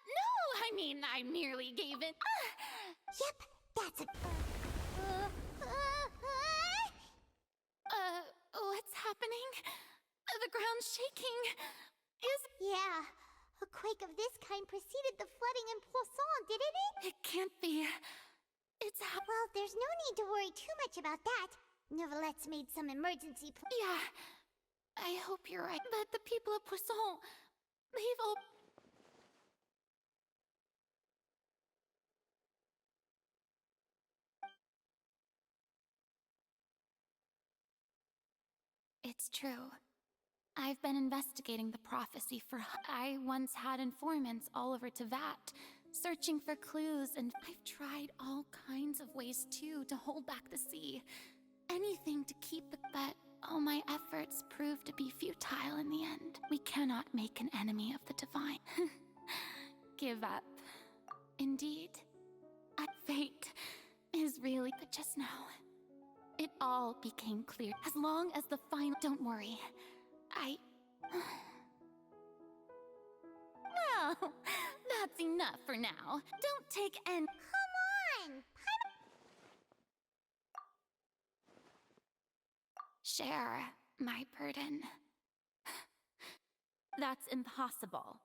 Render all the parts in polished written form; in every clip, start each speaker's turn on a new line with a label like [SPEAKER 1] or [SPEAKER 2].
[SPEAKER 1] No, I mean, I merely gave it.
[SPEAKER 2] Yep, that's a...
[SPEAKER 1] What's happening? The ground's shaking.
[SPEAKER 2] Yeah, a quake of this kind preceded the flooding in Poisson, didn't it?
[SPEAKER 1] It can't be.
[SPEAKER 2] Well, there's no need to worry too much about that. Novelette's made some emergency
[SPEAKER 1] Yeah, I hope you're right. But the people of Poisson, they've all... It's true. I've been investigating the prophecy for... I once had informants all over Teyvat, searching for clues, and I've tried all kinds of ways, too, to hold back the sea. Anything to keep the... But all my efforts proved to be futile in the end. We cannot make an enemy of the divine. Give up. Indeed. Fate is really... But just now, it all became clear. As long as the final... Don't worry. Well, that's enough for now. Don't take any...
[SPEAKER 2] Come on!
[SPEAKER 1] Share my burden. That's impossible.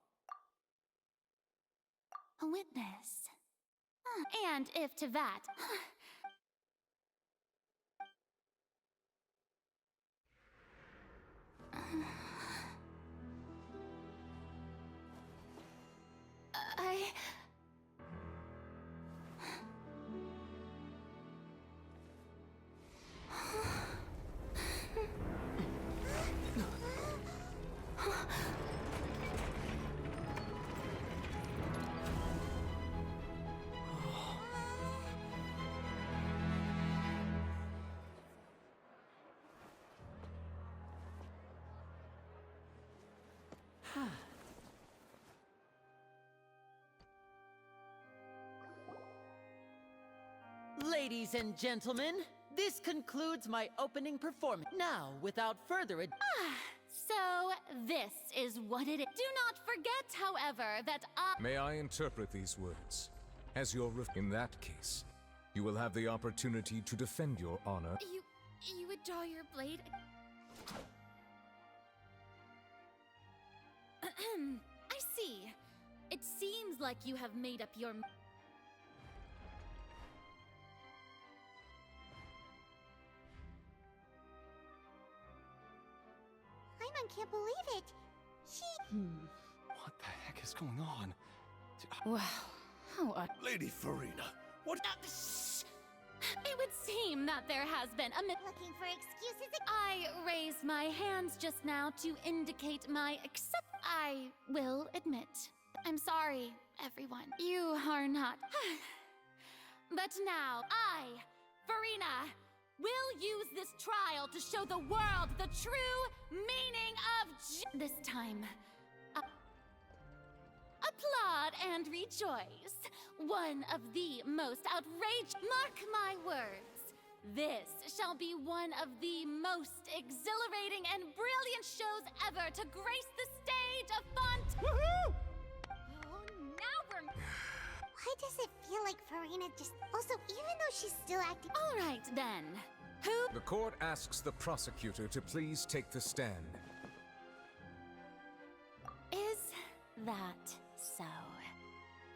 [SPEAKER 1] A witness. And if to that...
[SPEAKER 3] Ladies and gentlemen, this concludes my opening performance. Now, without further ado...
[SPEAKER 1] So, this is what it is. Do not forget, however, that
[SPEAKER 4] May I interpret these words as your in that case, you will have the opportunity to defend your honor.
[SPEAKER 1] You would draw your blade... I see. It seems like you have made up your...
[SPEAKER 2] Paimon can't believe it.
[SPEAKER 5] What the heck is going on?
[SPEAKER 1] Wow. How
[SPEAKER 5] Lady Furina, what?
[SPEAKER 1] It would seem that there has been a
[SPEAKER 2] Looking for excuses?
[SPEAKER 1] I raised my hands just now to indicate my accept. I will admit. I'm sorry, everyone. You are not. But now, I, Furina, will use this trial to show the world the true meaning of this time. Applaud and rejoice. One of the most outrageous... Mark my words. This shall be one of the most exhilarating and brilliant shows ever to grace the stage of Font.
[SPEAKER 5] Woohoo!
[SPEAKER 1] Oh, now we're...
[SPEAKER 2] Why does it feel like Furina just... Also, even though she's still acting...
[SPEAKER 1] All right, then. Who...
[SPEAKER 4] The court asks the prosecutor to please take the stand.
[SPEAKER 1] Is that so?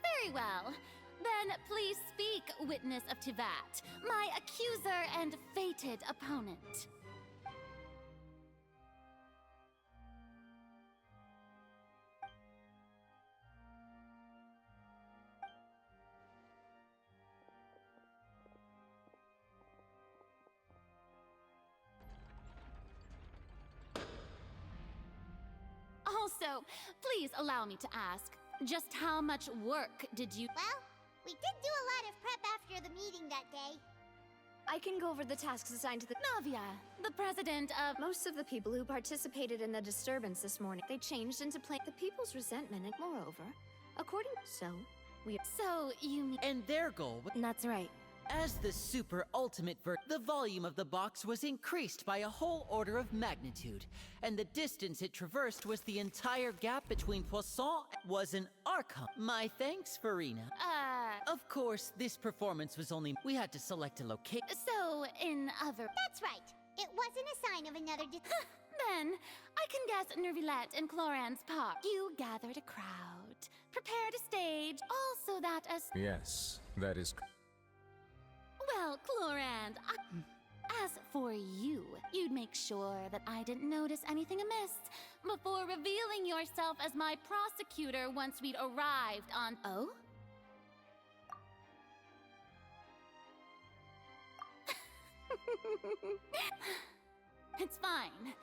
[SPEAKER 1] Very well. Then please speak, witness of Teyvat, my accuser and fated opponent. Also, please allow me to ask, just how much work did you...
[SPEAKER 2] Well, we did do a lot of prep after the meeting that day.
[SPEAKER 6] I can go over the tasks assigned to the...
[SPEAKER 1] Navia, the president of...
[SPEAKER 6] Most of the people who participated in the disturbance this morning, they changed into plain... The people's resentment, and moreover, according... So, we...
[SPEAKER 1] So, you mean...
[SPEAKER 3] And their goal...
[SPEAKER 6] That's right.
[SPEAKER 3] As the super ultimate the volume of the box was increased by a whole order of magnitude, and the distance it traversed was the entire gap between Poisson was an archon. My thanks, Furina. Of course, this performance was only... We had to select a location.
[SPEAKER 1] So, in other...
[SPEAKER 2] That's right. It wasn't a sign of another
[SPEAKER 1] Then, I can guess Nervilette and Cloran's part. You gathered a crowd, prepared a stage, also that as...
[SPEAKER 4] Yes, that is...
[SPEAKER 1] Well, Cloran, as for you, you'd make sure that I didn't notice anything amiss before revealing yourself as my prosecutor once we'd arrived on... Oh? It's fine.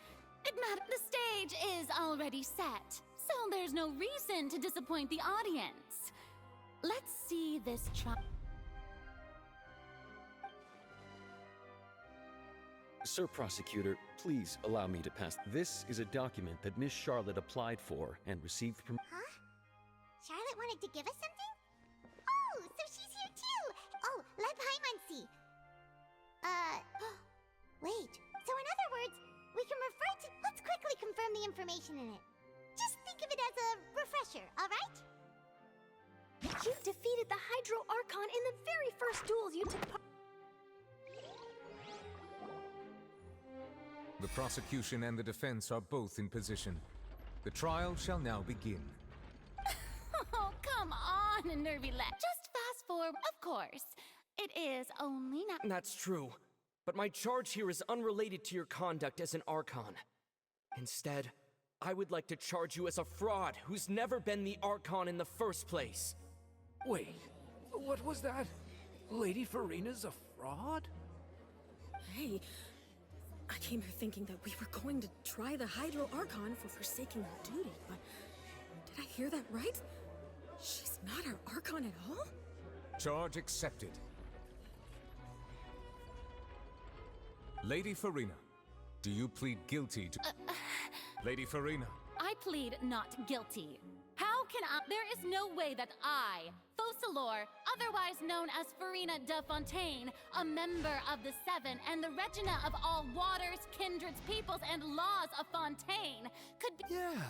[SPEAKER 1] The stage is already set, so there's no reason to disappoint the audience. Let's see this
[SPEAKER 5] Sir Prosecutor, please allow me to pass. This is a document that Miss Charlotte applied for and received from...
[SPEAKER 2] Huh? Charlotte wanted to give us something? Oh, so she's here too! Oh, let Paimon see. Wait. So in other words, we can refer to... Let's quickly confirm the information in it. Just think of it as a refresher, alright?
[SPEAKER 6] You defeated the Hydro Archon in the very first duels you took part.
[SPEAKER 4] The prosecution and the defense are both in position. The trial shall now begin.
[SPEAKER 1] Oh, come on, Nervilette. Just fast forward. Of course. It is only now.
[SPEAKER 7] That's true. But my charge here is unrelated to your conduct as an Archon. Instead, I would like to charge you as a fraud who's never been the Archon in the first place.
[SPEAKER 8] Wait, what was that? Lady Furina's a fraud?
[SPEAKER 9] Hey, I came here thinking that we were going to try the Hydro Archon for forsaking her duty, but did I hear that right? She's not our Archon at all?
[SPEAKER 4] Charge accepted. Lady Furina, do you plead guilty to... Lady Furina.
[SPEAKER 1] I plead not guilty. How can I... There is no way that I, Focalor, otherwise known as Furina de Fontaine, a member of the Seven and the Regina of all waters, kindreds, peoples, and laws of Fontaine, could be...
[SPEAKER 8] Yeah,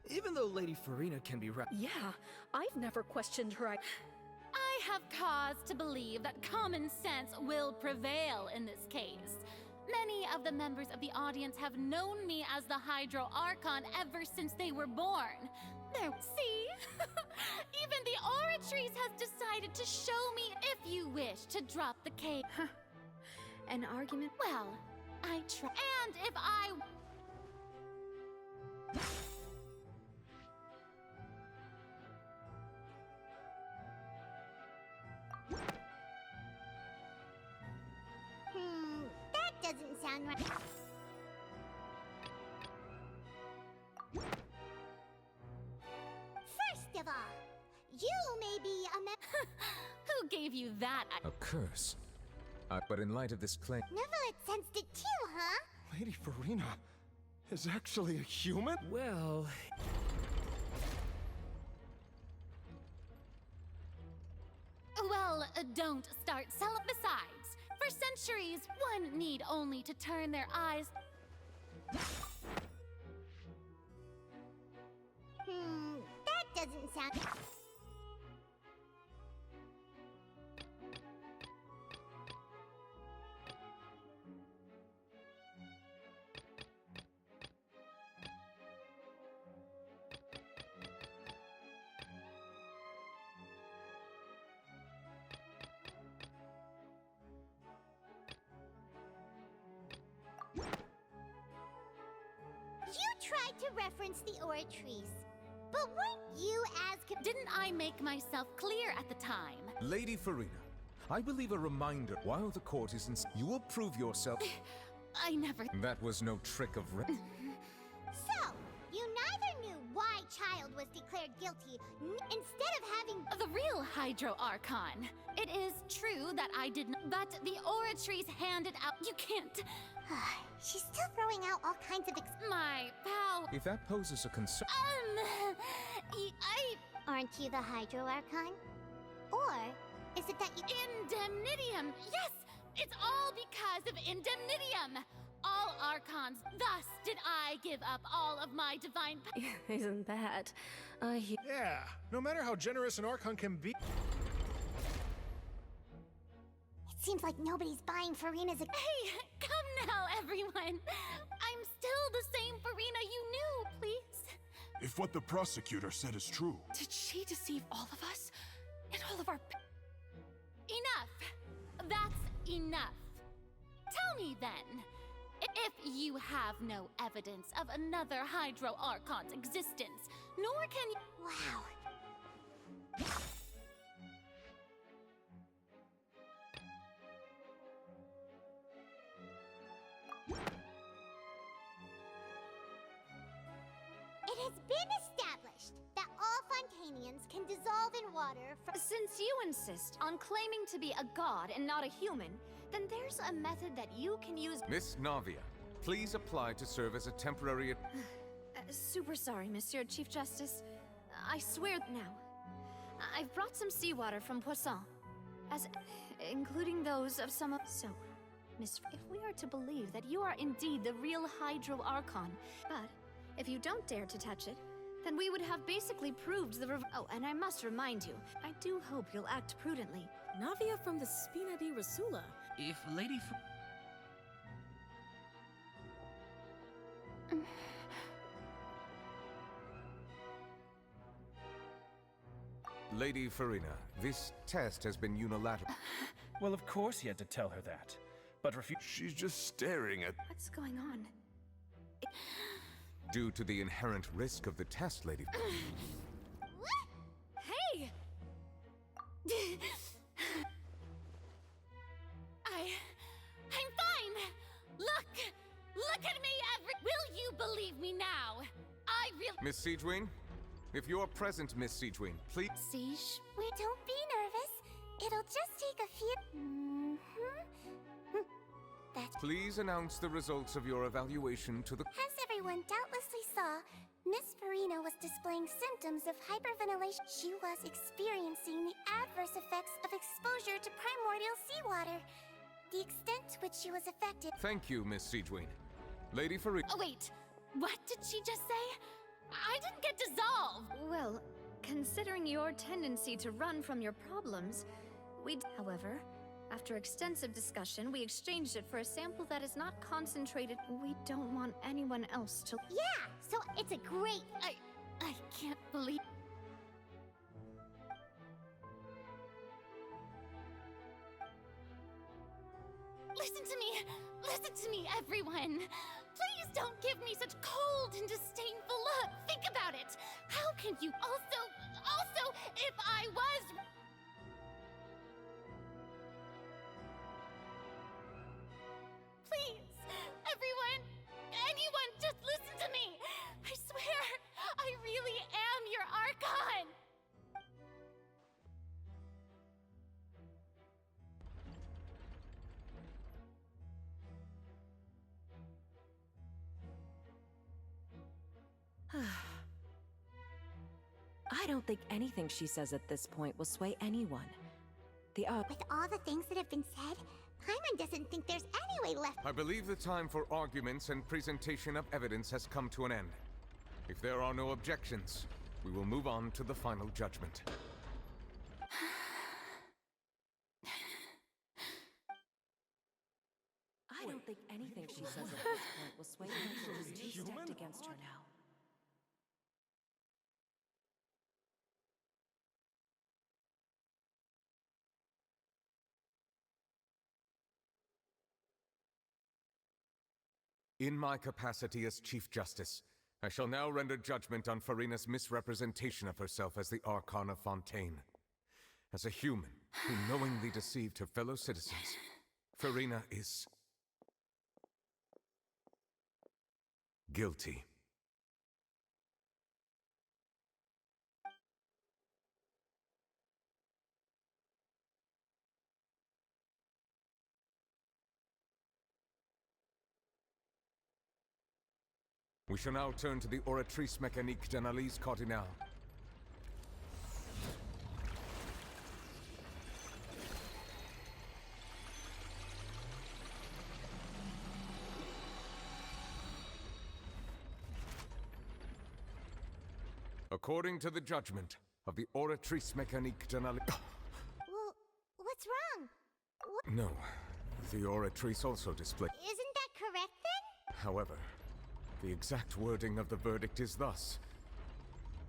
[SPEAKER 8] even though Lady Furina can be
[SPEAKER 9] Yeah, I've never questioned her.
[SPEAKER 1] I have cause to believe that common sense will prevail in this case. Many of the members of the audience have known me as the Hydro Archon ever since they were born. There, see? Even the Oratrice has decided to show me if you wish to drop the cake.
[SPEAKER 6] An argument?
[SPEAKER 1] Well, I try. And if I...
[SPEAKER 2] That doesn't sound right. First of all, you may be a
[SPEAKER 1] Who gave you that?
[SPEAKER 4] A curse. But in light of this claim...
[SPEAKER 2] Nervilette sensed it too, huh?
[SPEAKER 8] Lady Furina is actually a human?
[SPEAKER 7] Well...
[SPEAKER 1] Well, don't start selling. Besides, for centuries, one need only to turn their eyes...
[SPEAKER 2] That doesn't sound... You tried to reference the Oratrice, but weren't you as...
[SPEAKER 1] Didn't I make myself clear at the time?
[SPEAKER 4] Lady Furina, I believe a reminder while the court is in... You will prove yourself...
[SPEAKER 1] I never...
[SPEAKER 4] That was no trick of...
[SPEAKER 2] So, you neither knew why Child was declared guilty, instead of having...
[SPEAKER 1] The real Hydro Archon. It is true that I did not... But the Oratrice handed out... You can't...
[SPEAKER 2] She's still throwing out all kinds of
[SPEAKER 1] My power...
[SPEAKER 4] If that poses a concern...
[SPEAKER 2] Aren't you the Hydro Archon? Or Is it that you...
[SPEAKER 1] Indemnitium! Yes! It's all because of indemnitium! All Archons, thus did I give up all of my divine
[SPEAKER 9] Isn't that?
[SPEAKER 10] Yeah, no matter how generous an Archon can be.
[SPEAKER 2] It seems like nobody's buying Furina's...
[SPEAKER 1] Hey, come now, everyone! I'm still the same Furina you knew, please.
[SPEAKER 11] If what the prosecutor said is true.
[SPEAKER 1] Did she deceive all of us? And all of our... Enough! That's enough. Tell me then, if you have no evidence of another Hydro Archon's existence, nor can you...
[SPEAKER 2] Wow. It has been established that all Fontanians can dissolve in water from...
[SPEAKER 6] Since you insist on claiming to be a god and not a human, then there's a method that you can use.
[SPEAKER 4] Miss Navia, please apply to serve as a temporary...
[SPEAKER 6] Super sorry, Monsieur Chief Justice. I swear now. I've brought some seawater from Poisson, including those of some of... So, Miss, if we are to believe that you are indeed the real Hydro Archon, but if you don't dare to touch it, then we would have basically proved the Oh, and I must remind you, I do hope you'll act prudently.
[SPEAKER 9] Navia from the Spina di Rasula.
[SPEAKER 12] If Lady
[SPEAKER 4] Lady Furina, this test has been unilateral.
[SPEAKER 12] Well, of course he had to tell her that. But refuse.
[SPEAKER 11] She's just staring at...
[SPEAKER 6] What's going on?
[SPEAKER 4] Due to the inherent risk of the test, Lady...
[SPEAKER 6] Hey!
[SPEAKER 1] I'm fine! Look at me, Will you believe me now? I really...
[SPEAKER 4] Miss Siegewing? If you're present, Miss Siegewing, please...
[SPEAKER 1] Siege?
[SPEAKER 2] Don't be nervous. It'll just take a few... That's...
[SPEAKER 4] Please announce the results of your evaluation to the...
[SPEAKER 2] As everyone doubtlessly saw, Miss Furina was displaying symptoms of hyperventilation. She was experiencing the adverse effects of exposure to primordial seawater. The extent to which she was affected...
[SPEAKER 4] Thank you, Miss Siegewing. Lady Furina...
[SPEAKER 1] Oh, wait. What did she just say? I didn't get dissolved!
[SPEAKER 6] Well, considering your tendency to run from your problems, however, after extensive discussion, we exchanged it for a sample that is not concentrated. We don't want anyone else to...
[SPEAKER 2] Yeah, so it's a great...
[SPEAKER 1] I can't believe... Listen to me, everyone! Please don't give me such cold and disdainful look! Think about it! How can you also, if I was... Please, everyone, anyone, just listen to me! I swear, I really am your Archon!
[SPEAKER 13] I don't think anything she says at this point will sway anyone.
[SPEAKER 2] With all the things that have been said, Paimon doesn't think there's any way left.
[SPEAKER 4] I believe the time for arguments and presentation of evidence has come to an end. If there are no objections, we will move on to the final judgment.
[SPEAKER 13] I don't think anything she says at this point will sway anyone who's two-stepped against her now.
[SPEAKER 4] In my capacity as Chief Justice, I shall now render judgment on Furina's misrepresentation of herself as the Archon of Fontaine. As a human who knowingly deceived her fellow citizens, Furina is... guilty. We shall now turn to the oratrice mécanique d'analyse cardinale. According to the judgment of the Oratrice Mécanique de
[SPEAKER 2] Well, what's wrong?
[SPEAKER 4] No, the Oratrice also displayed.
[SPEAKER 2] Isn't that correct then?
[SPEAKER 4] However, the exact wording of the verdict is thus: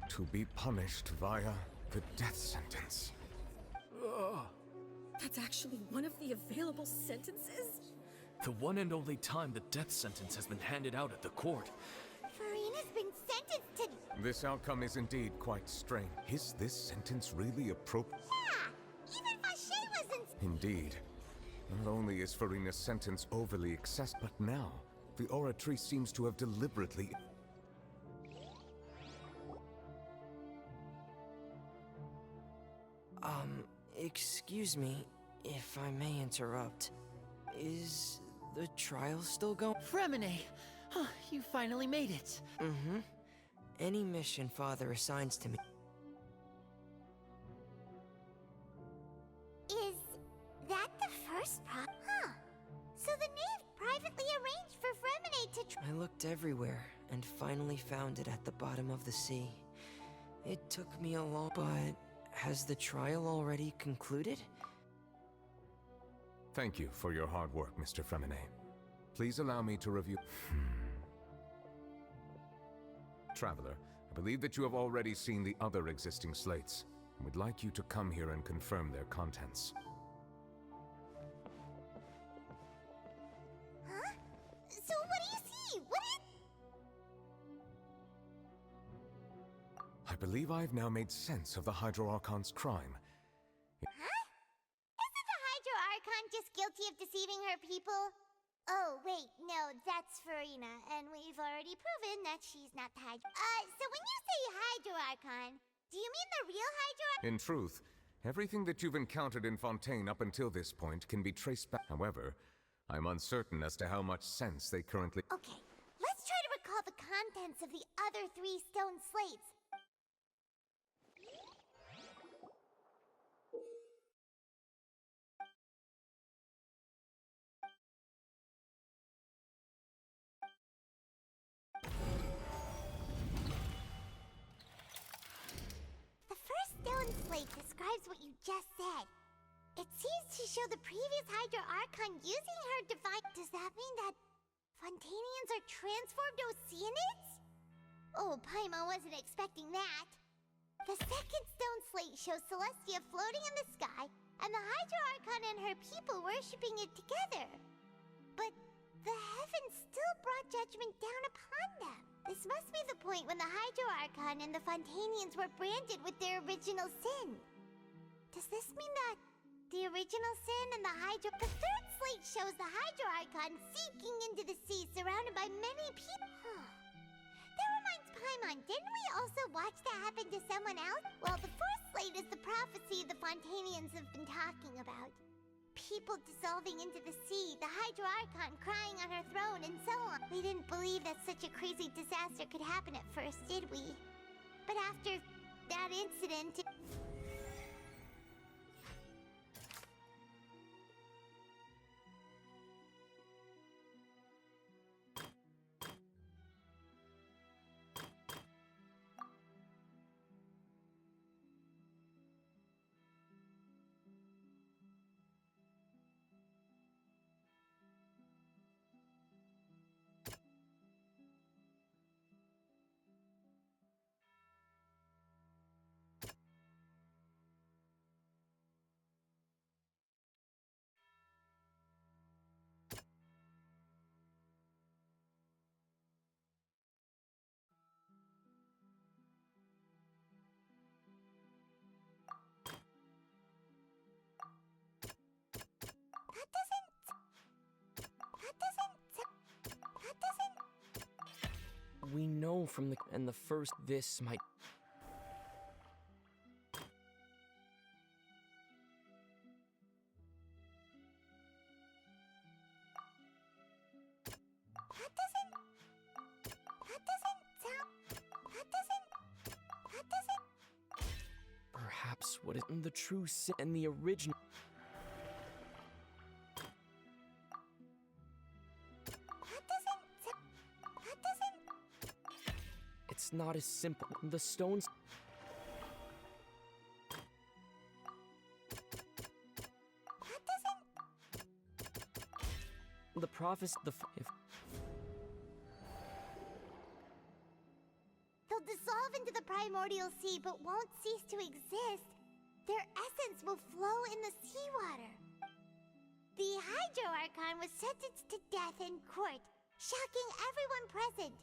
[SPEAKER 4] to be punished via the death sentence.
[SPEAKER 9] That's actually one of the available sentences?
[SPEAKER 8] The one and only time the death sentence has been handed out at the court.
[SPEAKER 2] Furina's been sentenced to...
[SPEAKER 4] This outcome is indeed quite strange. Is this sentence really appropriate?
[SPEAKER 2] Yeah! Even Vache wasn't...
[SPEAKER 4] Indeed. Not only is Furina's sentence overly excessive, but now, the Oratrice seems to have deliberately...
[SPEAKER 14] Excuse me, if I may interrupt. Is the trial still going?
[SPEAKER 3] Fremine! You finally made it.
[SPEAKER 14] Mm-hmm. Any mission Father assigns to me.
[SPEAKER 2] Is that the first Huh. So the knave privately arranged for Fremine to
[SPEAKER 14] I looked everywhere and finally found it at the bottom of the sea. It took me a long... But has the trial already concluded?
[SPEAKER 4] Thank you for your hard work, Mr. Fremine. Please allow me to review... Traveler, I believe that you have already seen the other existing slates. I would like you to come here and confirm their contents.
[SPEAKER 2] Huh? So what do you see? What is...
[SPEAKER 4] I believe I have now made sense of the Hydro Archon's crime.
[SPEAKER 2] Huh? Isn't the Hydro Archon just guilty of deceiving her people? Oh, wait, no, that's Furina, and we've already proven that she's not the Hydro... so when you say Hydro Archon, do you mean the real Hydro Archon?
[SPEAKER 4] In truth, everything that you've encountered in Fontaine up until this point can be traced back. However, I'm uncertain as to how much sense they currently...
[SPEAKER 2] Okay, let's try to recall the contents of the other 3 stone slates. Slate describes what you just said. It seems to show the previous Hydro Archon using her divine... Does that mean that Fontanians are transformed Oceanids? Oh, Paimon wasn't expecting that. The second stone slate shows Celestia floating in the sky, and the Hydro Archon and her people worshipping it together. But the heavens still brought judgment down upon them. This must be the point when the Hydro Archon and the Fontanians were branded with their original sin. Does this mean that the original sin and the Hydro... The third slate shows the Hydro Archon sinking into the sea surrounded by many people. That reminds Paimon, didn't we also watch that happen to someone else? Well, the fourth slate is the prophecy the Fontanians have been talking about. People dissolving into the sea, the Hydro Archon crying on her throne, and so on. We didn't believe that such a crazy disaster could happen at first, did we? But after that incident...
[SPEAKER 7] We know from the... And the first... This might... Perhaps what is the true sin and the original... It It's not as simple. The stones...
[SPEAKER 2] That doesn't...
[SPEAKER 7] The prophecy...
[SPEAKER 2] They'll dissolve into the primordial sea, but won't cease to exist. Their essence will flow in the seawater. The Hydro Archon was sentenced to death in court, shocking everyone present.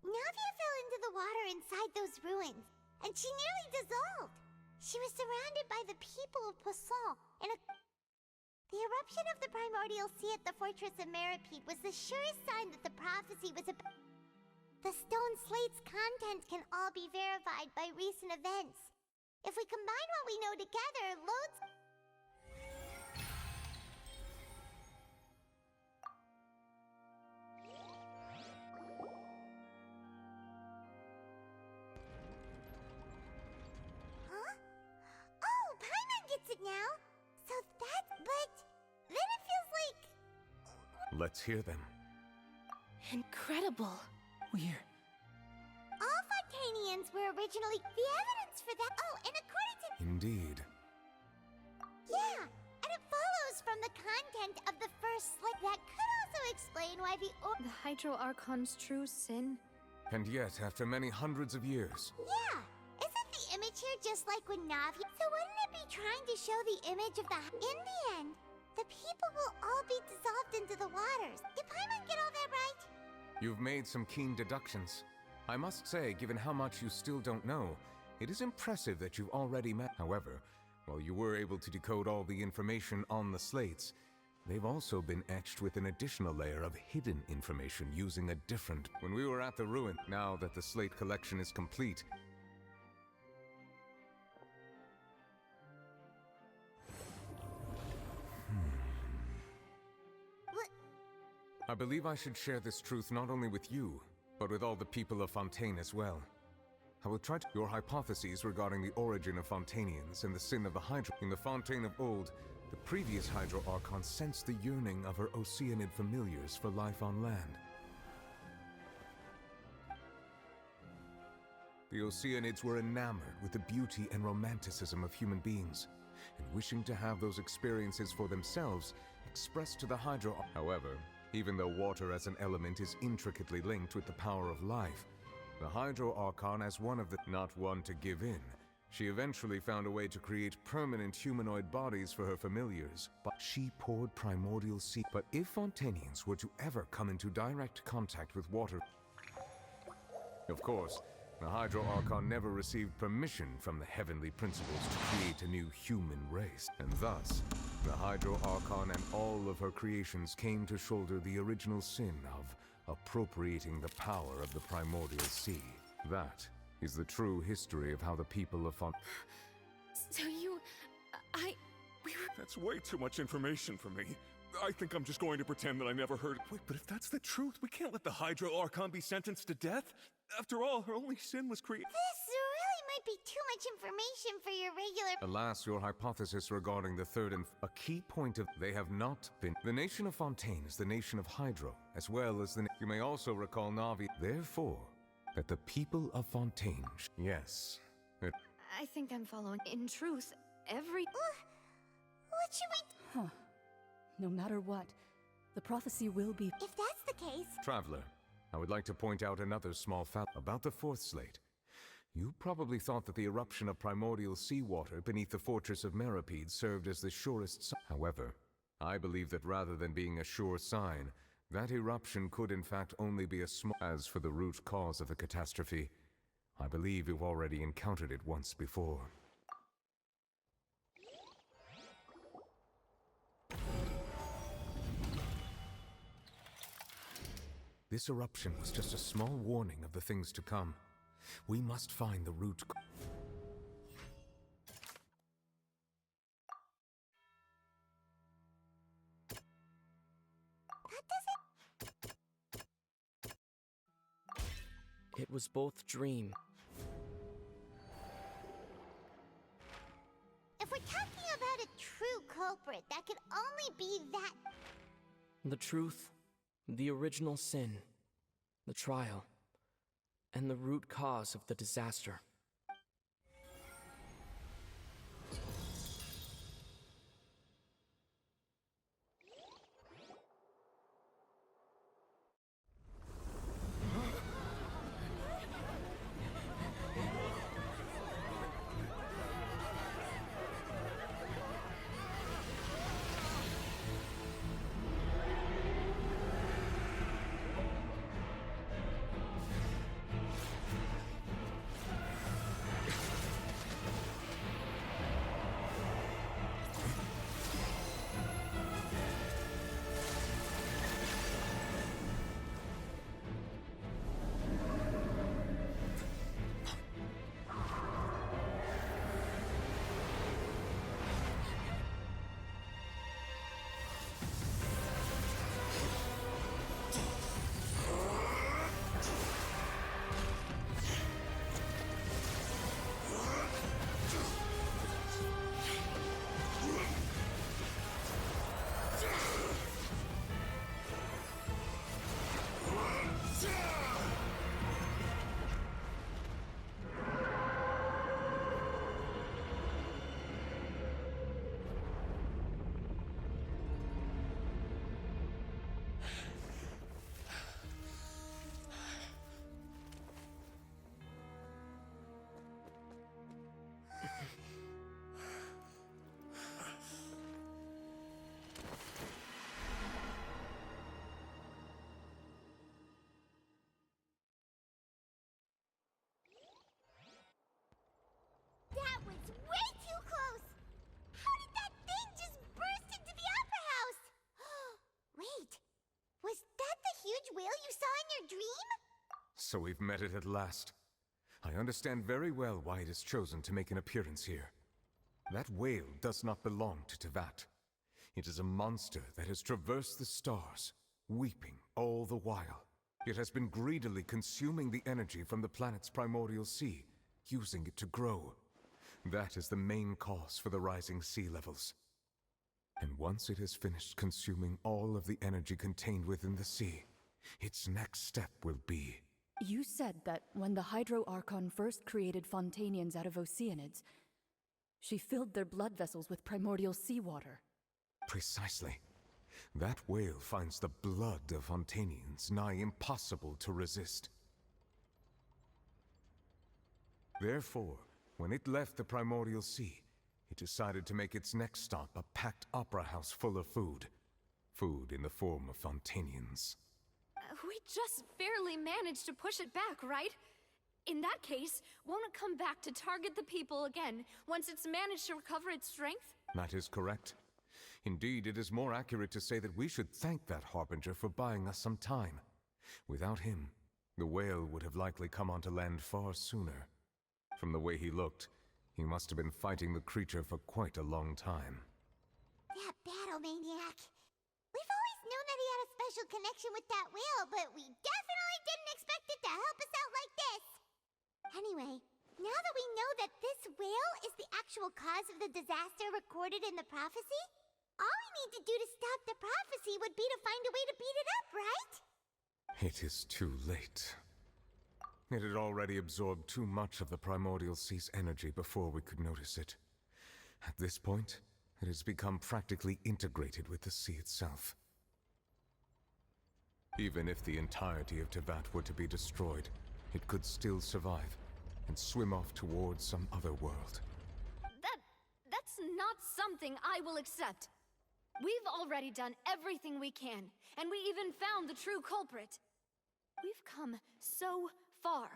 [SPEAKER 2] Navia fell into the water inside those ruins, and she nearly dissolved. She was surrounded by the people of Poisson, and the eruption of the primordial sea at the fortress of Meripede was the surest sign that the prophecy was about. The stone slate's contents can all be verified by recent events. If we combine what we know together, loads... Huh? Oh, Paimon gets it now! So that's... but... then it feels like...
[SPEAKER 4] Let's hear them.
[SPEAKER 9] Incredible.
[SPEAKER 12] We're...
[SPEAKER 2] all Fontanians were originally... the evidence for that... oh, and according to...
[SPEAKER 4] Indeed.
[SPEAKER 2] Yeah, and it follows from the content of the first slate. That could also explain why the
[SPEAKER 6] Hydro Archon's true sin?
[SPEAKER 4] And yet, after many hundreds of years...
[SPEAKER 2] Yeah! Isn't the image here just like with Navi? So wouldn't it be trying to show the image of the... in the end, the people will all be dissolved into the waters. Did Paimon get all that right?
[SPEAKER 4] You've made some keen deductions. I must say, given how much you still don't know, it is impressive that you've already met. However, while you were able to decode all the information on the slates, they've also been etched with an additional layer of hidden information using a different... When we were at the ruin, now that the slate collection is complete, I believe I should share this truth not only with you, but with all the people of Fontaine as well. I will try to... Your hypotheses regarding the origin of Fontanians and the sin of the Hydro... In the Fontaine of old, the previous Hydro Archon sensed the yearning of her Oceanid familiars for life on land. The Oceanids were enamored with the beauty and romanticism of human beings, and wishing to have those experiences for themselves, expressed to the Hydro... However, even though water as an element is intricately linked with the power of life, the Hydro Archon as one of the... Not one to give in, she eventually found a way to create permanent humanoid bodies for her familiars, but she poured primordial sea... But if Fontanians were to ever come into direct contact with water... Of course, the Hydro Archon never received permission from the heavenly principles to create a new human race, and thus, the Hydro Archon and all of her creations came to shoulder the original sin of appropriating the power of the primordial sea. That is the true history of how the people of
[SPEAKER 9] So you... we were...
[SPEAKER 11] That's way too much information for me. I think I'm just going to pretend that I never heard it. Wait, but if that's the truth, we can't let the Hydro Archon be sentenced to death. After all, her only sin was created.
[SPEAKER 2] This really might be too much information for your regular...
[SPEAKER 4] Alas, your hypothesis regarding the third and... A key point of... They have not been... The nation of Fontaine is the nation of Hydro, as well as the... You may also recall Navi. Therefore, that the people of Fontaine... Yes.
[SPEAKER 6] I think I'm following. In truth, every...
[SPEAKER 2] What should we...
[SPEAKER 13] Huh. No matter what, the prophecy will be...
[SPEAKER 2] If that's the case...
[SPEAKER 4] Traveler, I would like to point out another small fact about the fourth slate. You probably thought that the eruption of primordial seawater beneath the fortress of Meripede served as the surest sign. However, I believe that rather than being a sure sign, that eruption could in fact only be a small... As for the root cause of the catastrophe, I believe you've already encountered it once before. This eruption was just a small warning of the things to come. We must find the root...
[SPEAKER 7] It was both dream.
[SPEAKER 2] If we're talking about a true culprit, that could only be that...
[SPEAKER 7] The truth, the original sin, the trial, and the root cause of the disaster.
[SPEAKER 2] That was way too close! How did that thing just burst into the Opera House? Wait, was that the huge whale you saw in your dream?
[SPEAKER 4] So we've met it at last. I understand very well why it has chosen to make an appearance here. That whale does not belong to Teyvat. It is a monster that has traversed the stars, weeping all the while. It has been greedily consuming the energy from the planet's primordial sea, using it to grow. That is the main cause for the rising sea levels. And once it has finished consuming all of the energy contained within the sea, its next step will be...
[SPEAKER 15] You said that when the Hydro Archon first created Fontanians out of Oceanids, she filled their blood vessels with primordial seawater.
[SPEAKER 4] Precisely. That whale finds the blood of Fontanians nigh impossible to resist. Therefore, when it left the primordial sea, it decided to make its next stop a packed opera house full of food. Food in the form of Fontanians.
[SPEAKER 6] We just barely managed to push it back, right? In that case, won't it come back to target the people again once it's managed to recover its strength?
[SPEAKER 4] That is correct. Indeed, it is more accurate to say that we should thank that Harbinger for buying us some time. Without him, the whale would have likely come onto land far sooner. From the way he looked, he must have been fighting the creature for quite a long time.
[SPEAKER 2] That battle maniac. We've always known that he had a special connection with that whale, but we definitely didn't expect it to help us out like this. Anyway, now that we know that this whale is the actual cause of the disaster recorded in the prophecy, all we need to do to stop the prophecy would be to find a way to beat it up, right?
[SPEAKER 4] It is too late. It had already absorbed too much of the primordial sea's energy before we could notice it. At this point, it has become practically integrated with the sea itself. Even if the entirety of Teyvat were to be destroyed, it could still survive and swim off towards some other world.
[SPEAKER 6] That's not something I will accept. We've already done everything we can, and we even found the true culprit. We've come so far.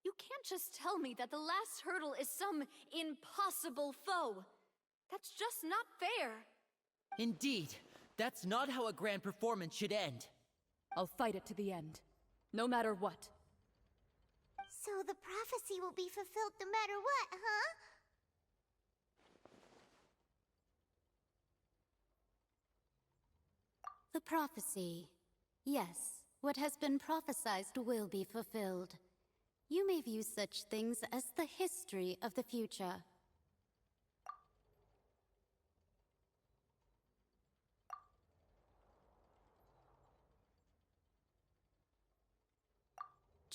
[SPEAKER 6] You can't just tell me that the last hurdle is some impossible foe. That's just not fair.
[SPEAKER 3] Indeed, that's not how a grand performance should end.
[SPEAKER 15] I'll fight it to the end, no matter what.
[SPEAKER 2] So the prophecy will be fulfilled no matter what, huh?
[SPEAKER 1] The prophecy. Yes, what has been prophesied will be fulfilled. You may view such things as the history of the future.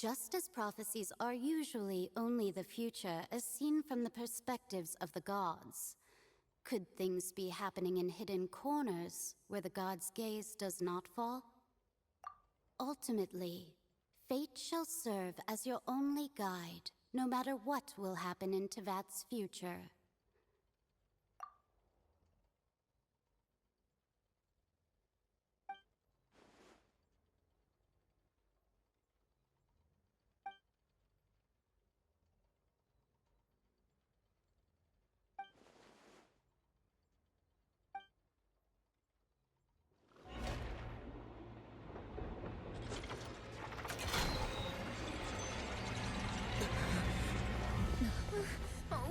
[SPEAKER 16] Just as prophecies are usually only the future as seen from the perspectives of the gods, could things be happening in hidden corners where the gods' gaze does not fall? Ultimately, fate shall serve as your only guide, no matter what will happen in Tevat's future.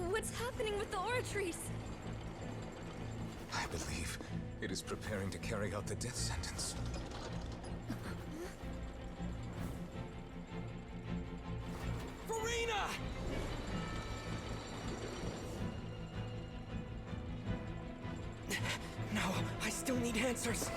[SPEAKER 6] What's happening with the oratories?
[SPEAKER 4] I believe it is preparing to carry out the death sentence.
[SPEAKER 7] Furina! No, I still need answers.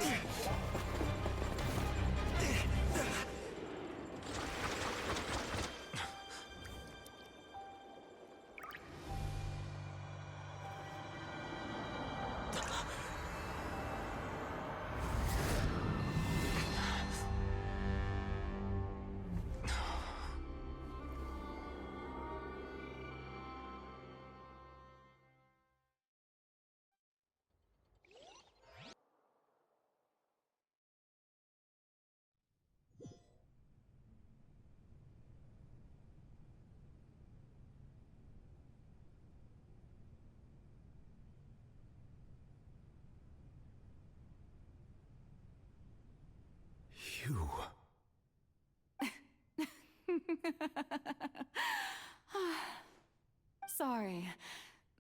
[SPEAKER 4] You...
[SPEAKER 15] Sorry.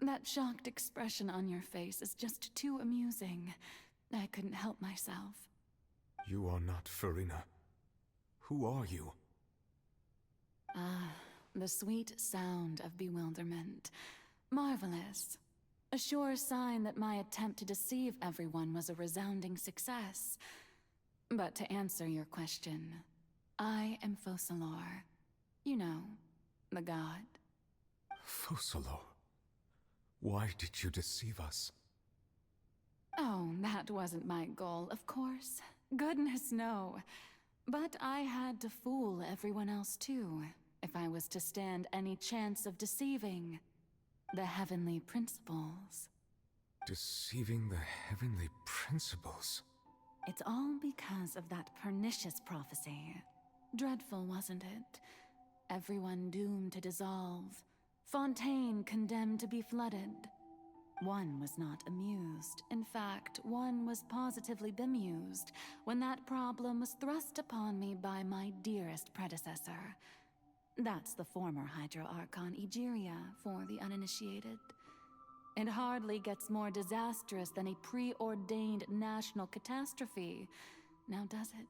[SPEAKER 15] That shocked expression on your face is just too amusing. I couldn't help myself.
[SPEAKER 4] You are not Furina. Who are you?
[SPEAKER 15] Ah, the sweet sound of bewilderment. Marvelous. A sure sign that my attempt to deceive everyone was a resounding success. But to answer your question, I am Focalor. You know, the god.
[SPEAKER 4] Focalor? Why did you deceive us?
[SPEAKER 15] Oh, that wasn't my goal, of course. Goodness, no. But I had to fool everyone else too, if I was to stand any chance of deceiving the heavenly principles.
[SPEAKER 4] Deceiving the heavenly principles?
[SPEAKER 15] It's all because of that pernicious prophecy. Dreadful, wasn't it? Everyone doomed to dissolve. Fontaine condemned to be flooded. One was not amused. In fact, one was positively bemused when that problem was thrust upon me by my dearest predecessor. That's the former Hydro Archon Egeria for the uninitiated. It hardly gets more disastrous than a preordained national catastrophe, now does it?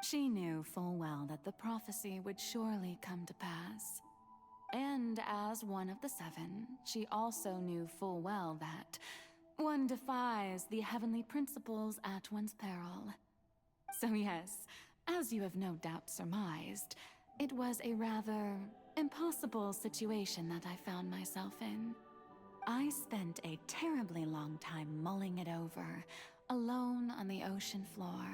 [SPEAKER 15] She knew full well that the prophecy would surely come to pass. And as one of the seven, she also knew full well that one defies the heavenly principles at one's peril. So yes, as you have no doubt surmised, it was a rather impossible situation that I found myself in. I spent a terribly long time mulling it over, alone on the ocean floor.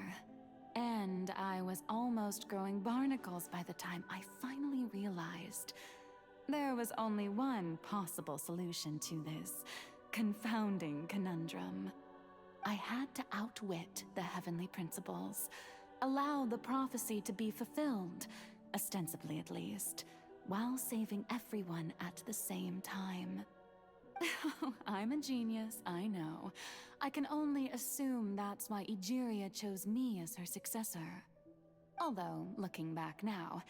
[SPEAKER 15] And I was almost growing barnacles by the time I finally realized there was only one possible solution to this confounding conundrum. I had to outwit the heavenly principles, allow the prophecy to be fulfilled, ostensibly at least, while saving everyone at the same time. I'm a genius, I know. I can only assume that's why Egeria chose me as her successor. Although, looking back now,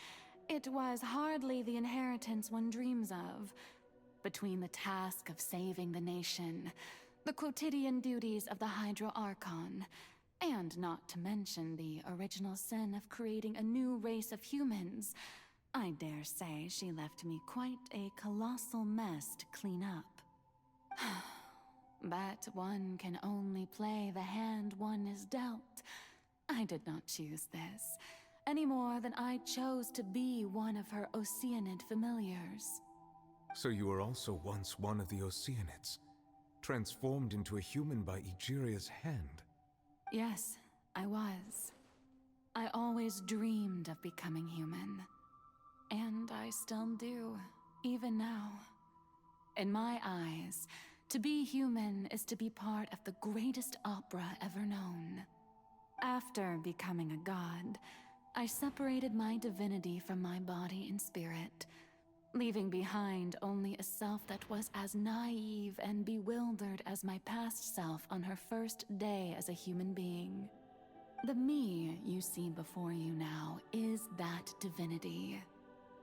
[SPEAKER 15] it was hardly the inheritance one dreams of. Between the task of saving the nation, the quotidian duties of the Hydro Archon, and not to mention the original sin of creating a new race of humans, I dare say she left me quite a colossal mess to clean up. But one can only play the hand one is dealt. I did not choose this, any more than I chose to be one of her Oceanid familiars.
[SPEAKER 4] So you were also once one of the Oceanids, transformed into a human by Egeria's hand.
[SPEAKER 15] Yes, I was. I always dreamed of becoming human. And I still do, even now. In my eyes, to be human is to be part of the greatest opera ever known. After becoming a god, I separated my divinity from my body and spirit, leaving behind only a self that was as naive and bewildered as my past self on her first day as a human being. The me you see before you now is that divinity.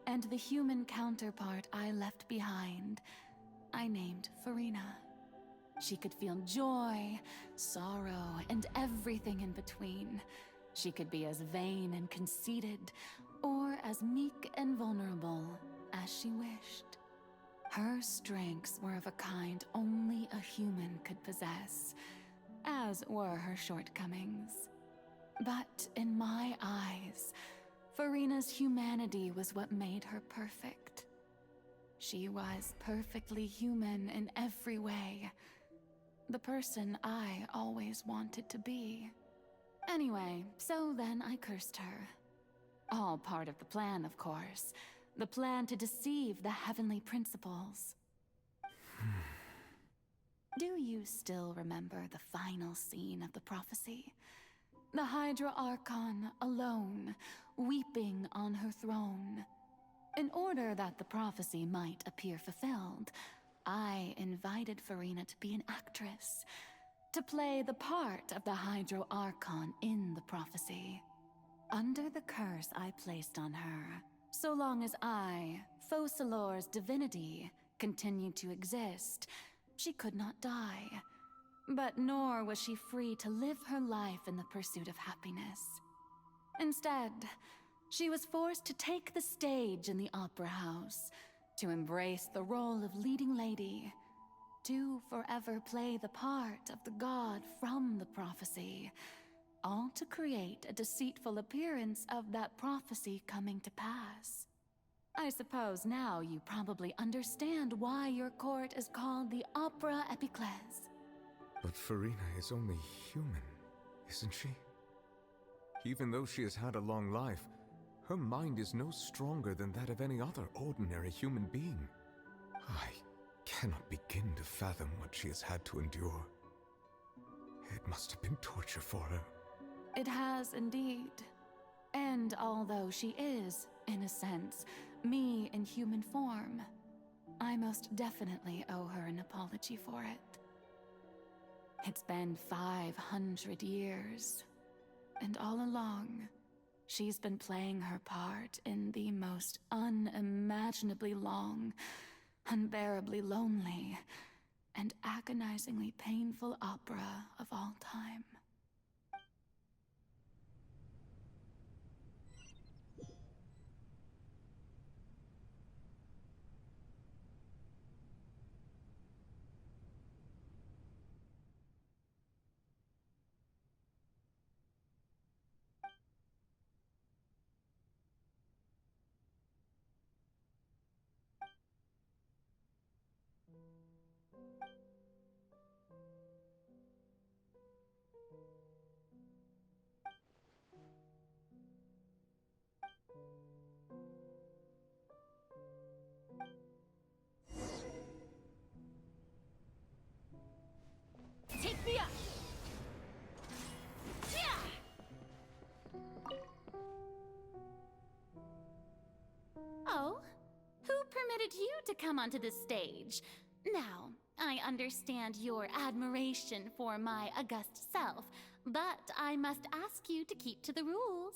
[SPEAKER 15] And the human counterpart I left behind, I named Furina. She could feel joy, sorrow, and everything in between. She could be as vain and conceited, or as meek and vulnerable as she wished. Her strengths were of a kind only a human could possess, as were her shortcomings. But in my eyes, Furina's humanity was what made her perfect. She was perfectly human in every way. The person I always wanted to be. Anyway, so then I cursed her. All part of the plan, of course. The plan to deceive the heavenly principles. Do you still remember the final scene of the prophecy? The Hydra Archon, alone, weeping on her throne. In order that the prophecy might appear fulfilled, I invited Furina to be an actress, to play the part of the Hydro Archon in the prophecy. Under the curse I placed on her, so long as I, Focalor's divinity, continued to exist, she could not die. But nor was she free to live her life in the pursuit of happiness. Instead, she was forced to take the stage in the opera house, to embrace the role of leading lady, to forever play the part of the god from the prophecy, all to create a deceitful appearance of that prophecy coming to pass. I suppose now you probably understand why your court is called the Opera Epiclese.
[SPEAKER 4] But Furina is only human, isn't she? Even though she has had a long life, her mind is no stronger than that of any other ordinary human being. I cannot begin to fathom what she has had to endure. It must have been torture for her.
[SPEAKER 15] It has indeed. And although she is, in a sense, me in human form, I most definitely owe her an apology for it. It's been 500 years, and all along, she's been playing her part in the most unimaginably long, unbearably lonely, and agonizingly painful opera of all time.
[SPEAKER 1] Take me up! Oh? Who permitted you to come onto the stage? Now, I understand your admiration for my august self, but I must ask you to keep to the rules.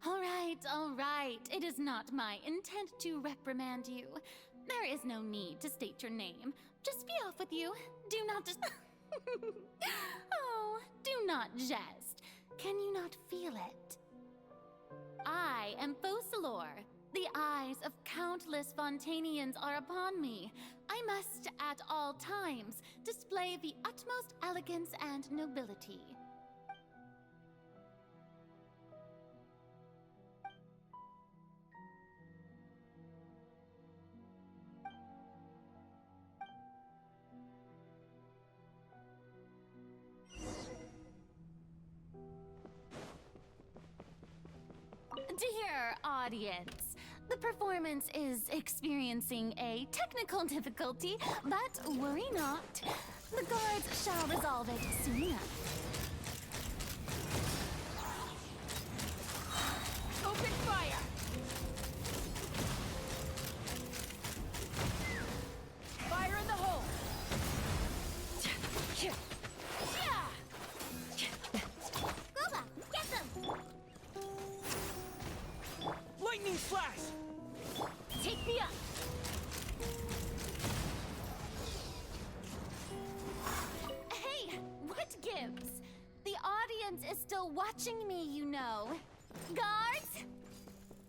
[SPEAKER 1] All right. It is not my intent to reprimand you. There is no need to state your name. Just be off with you. Do not just... Oh, do not jest. Can you not feel it? I am Focalor. The eyes of countless Fontanians are upon me. I must, at all times, display the utmost elegance and nobility. Dear audience, the performance is experiencing a technical difficulty, but worry not. The guards shall resolve it soon enough. Open fire! Fire in the hole!
[SPEAKER 2] Gooba, get them!
[SPEAKER 7] Lightning flash!
[SPEAKER 1] Take me up! Hey, what gives? The audience is still watching me, you know. Guards?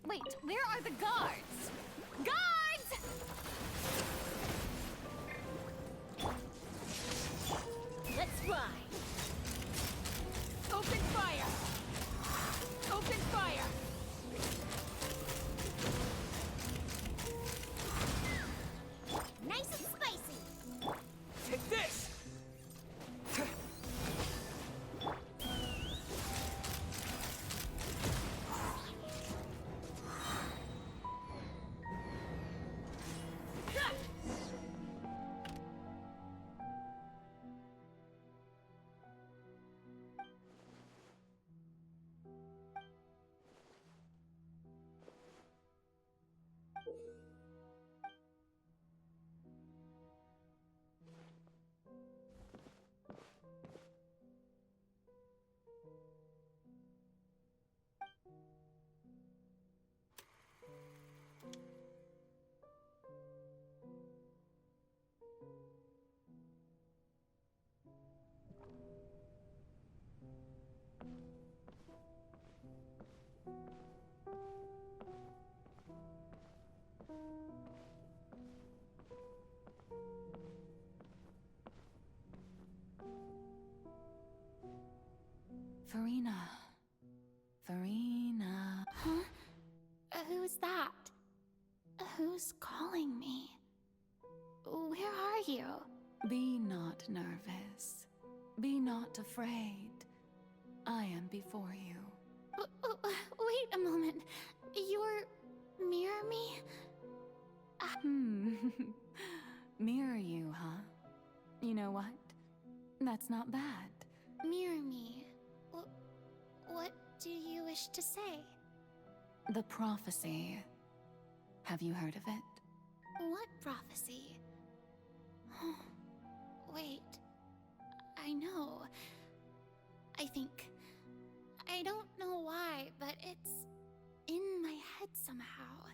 [SPEAKER 1] Wait, where are the guards? Guards! Let's fly! Open fire! Open fire!
[SPEAKER 2] Nice and spicy!
[SPEAKER 7] Take this!
[SPEAKER 15] Furina. Furina.
[SPEAKER 1] Huh? Who's that? Who's calling me? Where are you?
[SPEAKER 15] Be not nervous. Be not afraid. I am before you.
[SPEAKER 1] Wait a moment. You're... mirror me?
[SPEAKER 15] Mirror you, huh? You know what? That's not bad.
[SPEAKER 1] Mirror me. What do you wish to say?
[SPEAKER 15] The prophecy. Have you heard of it?
[SPEAKER 1] What prophecy? Wait. I know. I think... I don't know why, but it's in my head somehow.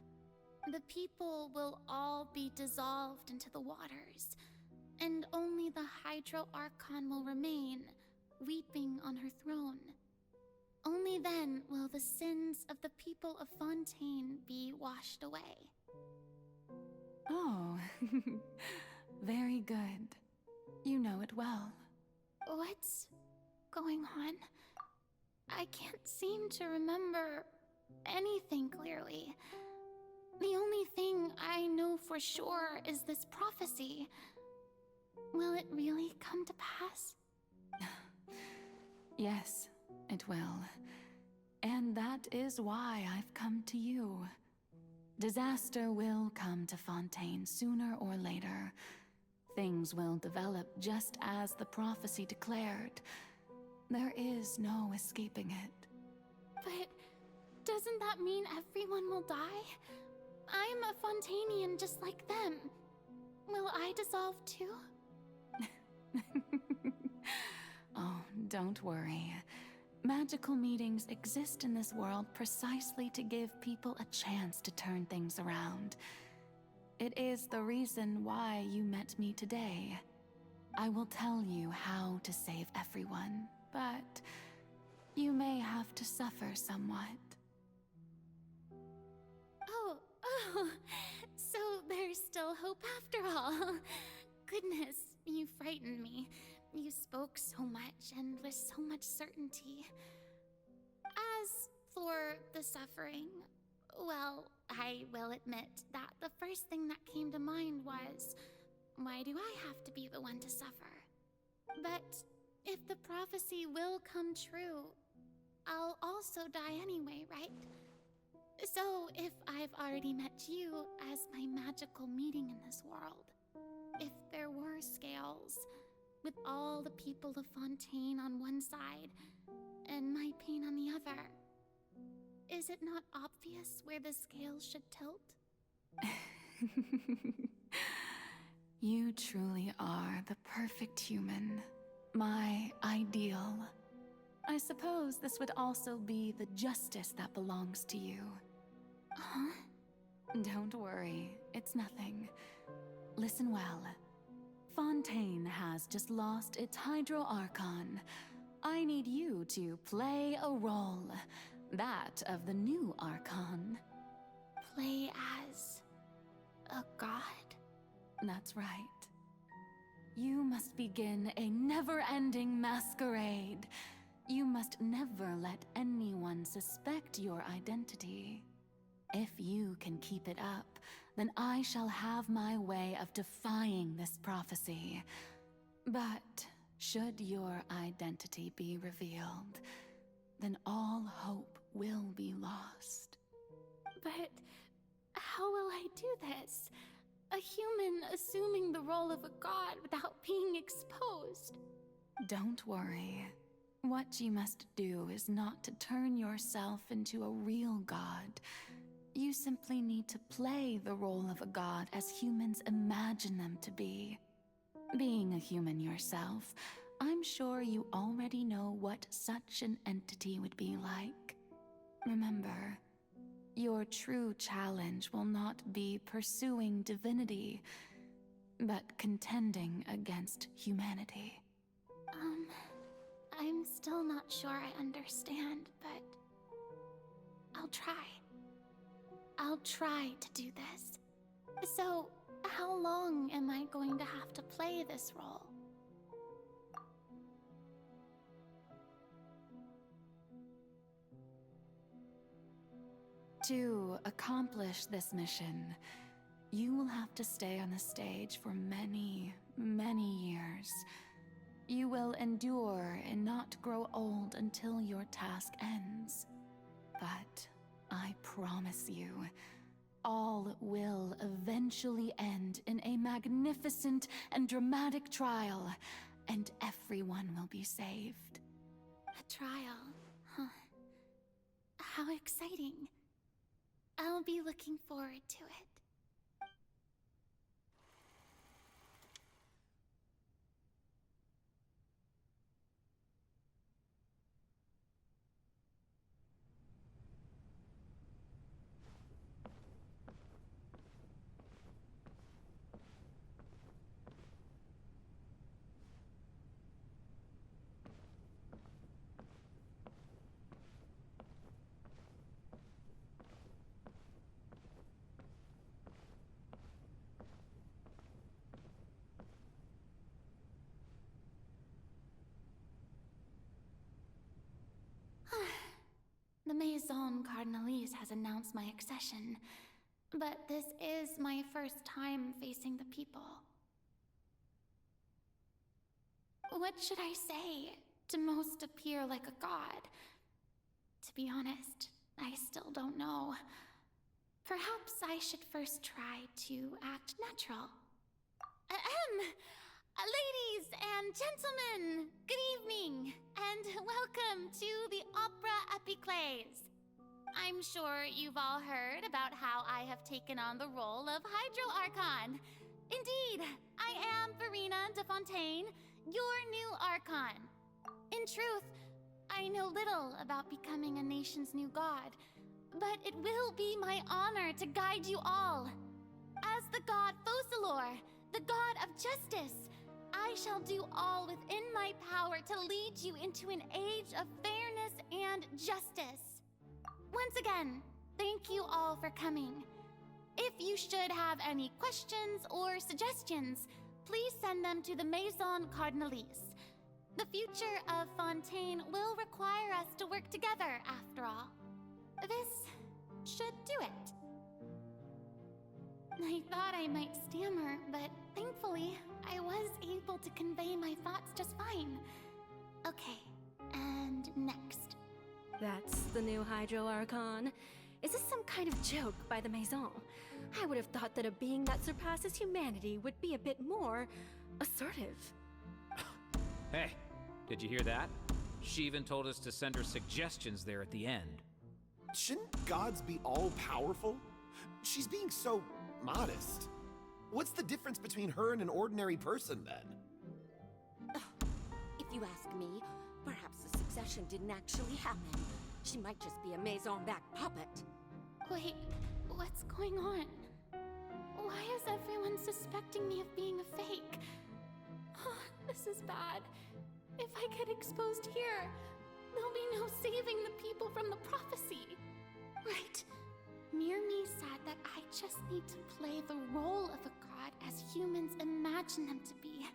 [SPEAKER 1] The people will all be dissolved into the waters, and only the Hydro Archon will remain, weeping on her throne. Only then will the sins of the people of Fontaine be washed away.
[SPEAKER 15] Oh, very good. You know it well.
[SPEAKER 1] What's going on? I can't seem to remember anything clearly. The only thing I know for sure is this prophecy. Will it really come to pass?
[SPEAKER 15] Yes, it will. And that is why I've come to you. Disaster will come to Fontaine sooner or later. Things will develop just as the prophecy declared. There is no escaping it.
[SPEAKER 1] But doesn't that mean everyone will die? I'm a Fontainian just like them. Will I dissolve too?
[SPEAKER 15] Oh, don't worry. Magical meetings exist in this world precisely to give people a chance to turn things around. It is the reason why you met me today. I will tell you how to save everyone, but you may have to suffer somewhat.
[SPEAKER 1] Oh, so there's still hope after all. Goodness, you frightened me. You spoke so much and with so much certainty. As for the suffering, well, I will admit that the first thing that came to mind was, why do I have to be the one to suffer? But if the prophecy will come true, I'll also die anyway, right? So, if I've already met you as my magical meeting in this world, if there were scales, with all the people of Fontaine on one side, and my pain on the other, is it not obvious where the scales should tilt?
[SPEAKER 15] You truly are the perfect human, my ideal. I suppose this would also be the justice that belongs to you.
[SPEAKER 1] Huh?
[SPEAKER 15] Don't worry, it's nothing. Listen well. Fontaine has just lost its Hydro Archon. I need you to play a role, that of the new Archon.
[SPEAKER 1] Play as a god?
[SPEAKER 15] That's right. You must begin a never-ending masquerade. You must never let anyone suspect your identity. If you can keep it up, then I shall have my way of defying this prophecy. But should your identity be revealed, then all hope will be lost.
[SPEAKER 1] But how will I do this? A human assuming the role of a god without being exposed.
[SPEAKER 15] Don't worry. What you must do is not to turn yourself into a real god. You simply need to play the role of a god as humans imagine them to be. Being a human yourself, I'm sure you already know what such an entity would be like. Remember, your true challenge will not be pursuing divinity, but contending against humanity.
[SPEAKER 1] I'm still not sure I understand, but I'll try. I'll try to do this. So, how long am I going to have to play this role?
[SPEAKER 15] To accomplish this mission, you will have to stay on the stage for many, many years. You will endure and not grow old until your task ends. But I promise you, all will eventually end in a magnificent and dramatic trial, and everyone will be saved.
[SPEAKER 1] A trial, huh? How exciting. I'll be looking forward to it. The Maison Cardinalise has announced my accession, but this is my first time facing the people. What should I say to most appear like a god? To be honest, I still don't know. Perhaps I should first try to act natural. Ladies and gentlemen, good evening, and welcome to the Opera Epiclese. I'm sure you've all heard about how I have taken on the role of Hydro Archon. Indeed, I am Furina de Fontaine, your new Archon. In truth, I know little about becoming a nation's new god, but it will be my honor to guide you all. As the god Focalor, the god of justice, I shall do all within my power to lead you into an age of fairness and justice. Once again, thank you all for coming. If you should have any questions or suggestions, please send them to the Maison Cardinalise. The future of Fontaine will require us to work together, after all. This should do it. I thought I might stammer, but thankfully, I was able to convey my thoughts just fine. Okay, and next.
[SPEAKER 9] That's the new Hydro Archon. Is this some kind of joke by the Maison? I would have thought that a being that surpasses humanity would be a bit more assertive.
[SPEAKER 17] Hey, did you hear that? She even told us to send her suggestions there at the end.
[SPEAKER 18] Shouldn't gods be all-powerful? She's being so modest. What's the difference between her and an ordinary person, then?
[SPEAKER 13] If you ask me, perhaps the succession didn't actually happen. She might just be a Maison-backed puppet.
[SPEAKER 1] Wait, what's going on? Why is everyone suspecting me of being a fake? This is bad. If I get exposed here, there'll be no saving the people from the prophecy. Right. Mirmi said that I just need to play the role of a god as humans imagine them to be.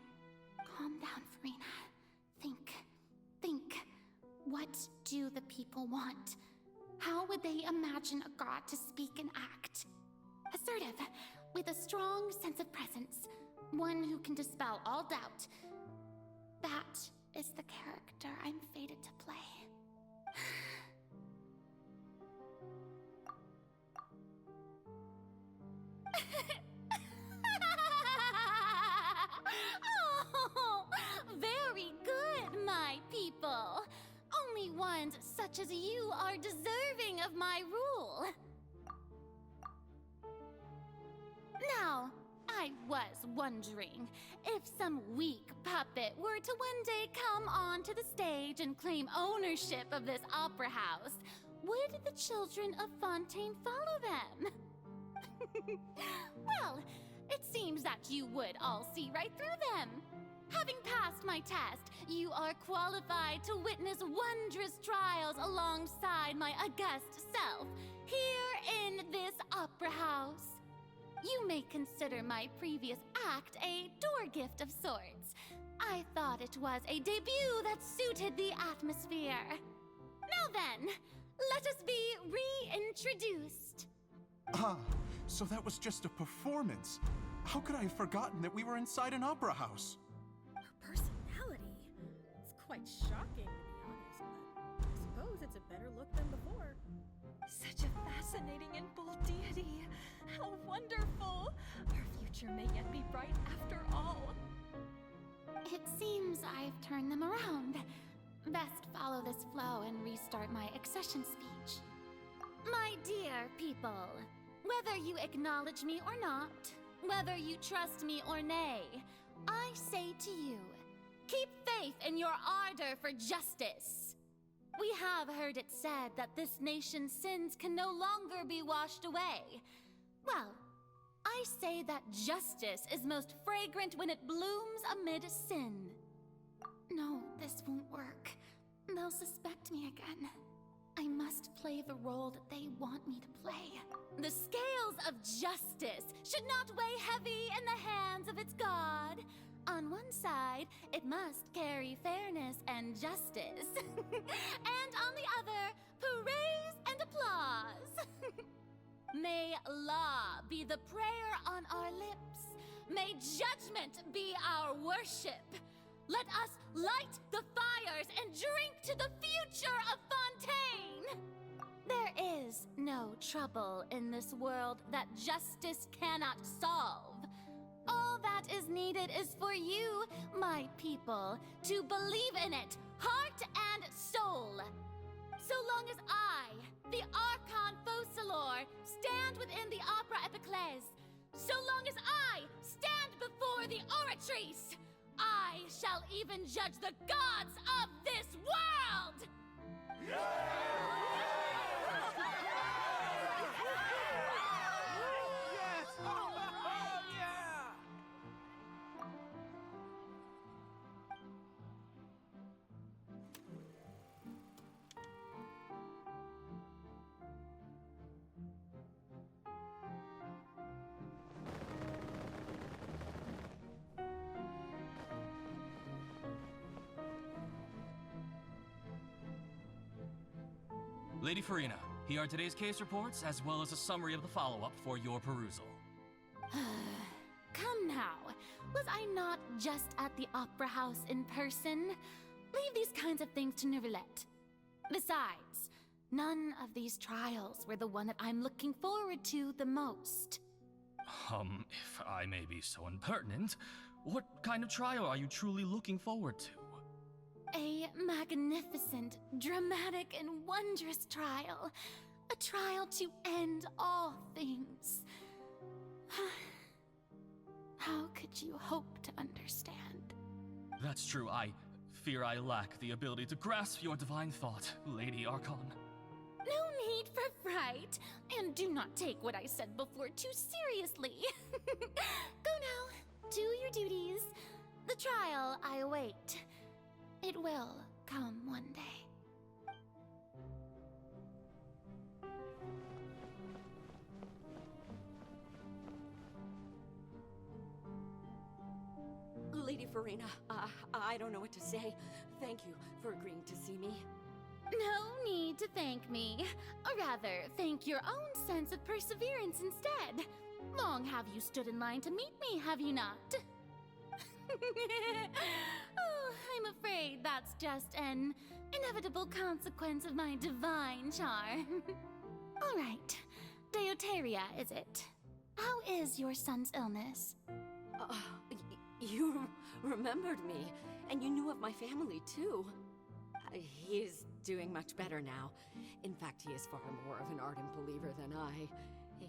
[SPEAKER 1] Calm down, Furina. Think. What do the people want? How would they imagine a god to speak and act? Assertive, with a strong sense of presence. One who can dispel all doubt. That is the character I'm fated to play. Oh, very good, my people. Only ones such as you are deserving of my rule. Now, I was wondering if some weak puppet were to one day come onto the stage and claim ownership of this opera house, would the children of Fontaine follow them? Well, it seems that you would all see right through them. Having passed my test, you are qualified to witness wondrous trials alongside my august self, here in this opera house. You may consider my previous act a door gift of sorts. I thought it was a debut that suited the atmosphere. Now then, let us be reintroduced.
[SPEAKER 19] Ah, so that was just a performance. How could I have forgotten that we were inside an opera house?
[SPEAKER 9] Her personality. It's quite shocking, to be honest, but I suppose it's a better look than before. Such a fascinating and bold deity. How wonderful! Our future may yet be bright after all.
[SPEAKER 1] It seems I've turned them around. Best follow this flow and restart my accession speech. My dear people, whether you acknowledge me or not, whether you trust me or nay, I say to you, keep faith in your ardor for justice. We have heard it said that this nation's sins can no longer be washed away. Well, I say that justice is most fragrant when it blooms amid sin. No, this won't work. They'll suspect me again. I must play the role that they want me to play. The scales of justice should not weigh heavy in the hands of its god. On one side, it must carry fairness and justice. And on the other, praise and applause. May law be the prayer on our lips. May judgment be our worship. Let us light the fires and drink to the future of Fontaine. There is no trouble in this world that justice cannot solve. All that is needed is for you, my people, to believe in it, heart and soul. So long as I, the Archon Focalor, stand within the Opera Epiclese, so long as I stand before the Oratrice, I shall even judge the gods of this world!
[SPEAKER 20] Lady Furina, here are today's case reports, as well as a summary of the follow-up for your perusal.
[SPEAKER 1] Come now, was I not just at the Opera House in person? Leave these kinds of things to Neuvillette. Besides, None of these trials were the one that I'm looking forward to the most.
[SPEAKER 20] If I may be so impertinent, what kind of trial are you truly looking forward to?
[SPEAKER 1] A magnificent, dramatic, and wondrous trial. A trial to end all things. How could you hope to understand?
[SPEAKER 20] That's true. I fear I lack the ability to grasp your divine thought, Lady Archon.
[SPEAKER 1] No need for fright, and do not take what I said before too seriously. Go now, do your duties. The trial I await. It will come one day.
[SPEAKER 13] Lady Furina, I don't know what to say. Thank you for agreeing to see me.
[SPEAKER 1] No need to thank me. Or rather, thank your own sense of perseverance instead. Long have you stood in line to meet me, have you not? Oh, I'm afraid that's just an inevitable consequence of my divine charm. All right, Deuteria, is it? How is your son's illness?
[SPEAKER 13] You remembered me, and you knew of my family, too. He is doing much better now. In fact, he is far more of an ardent believer than I.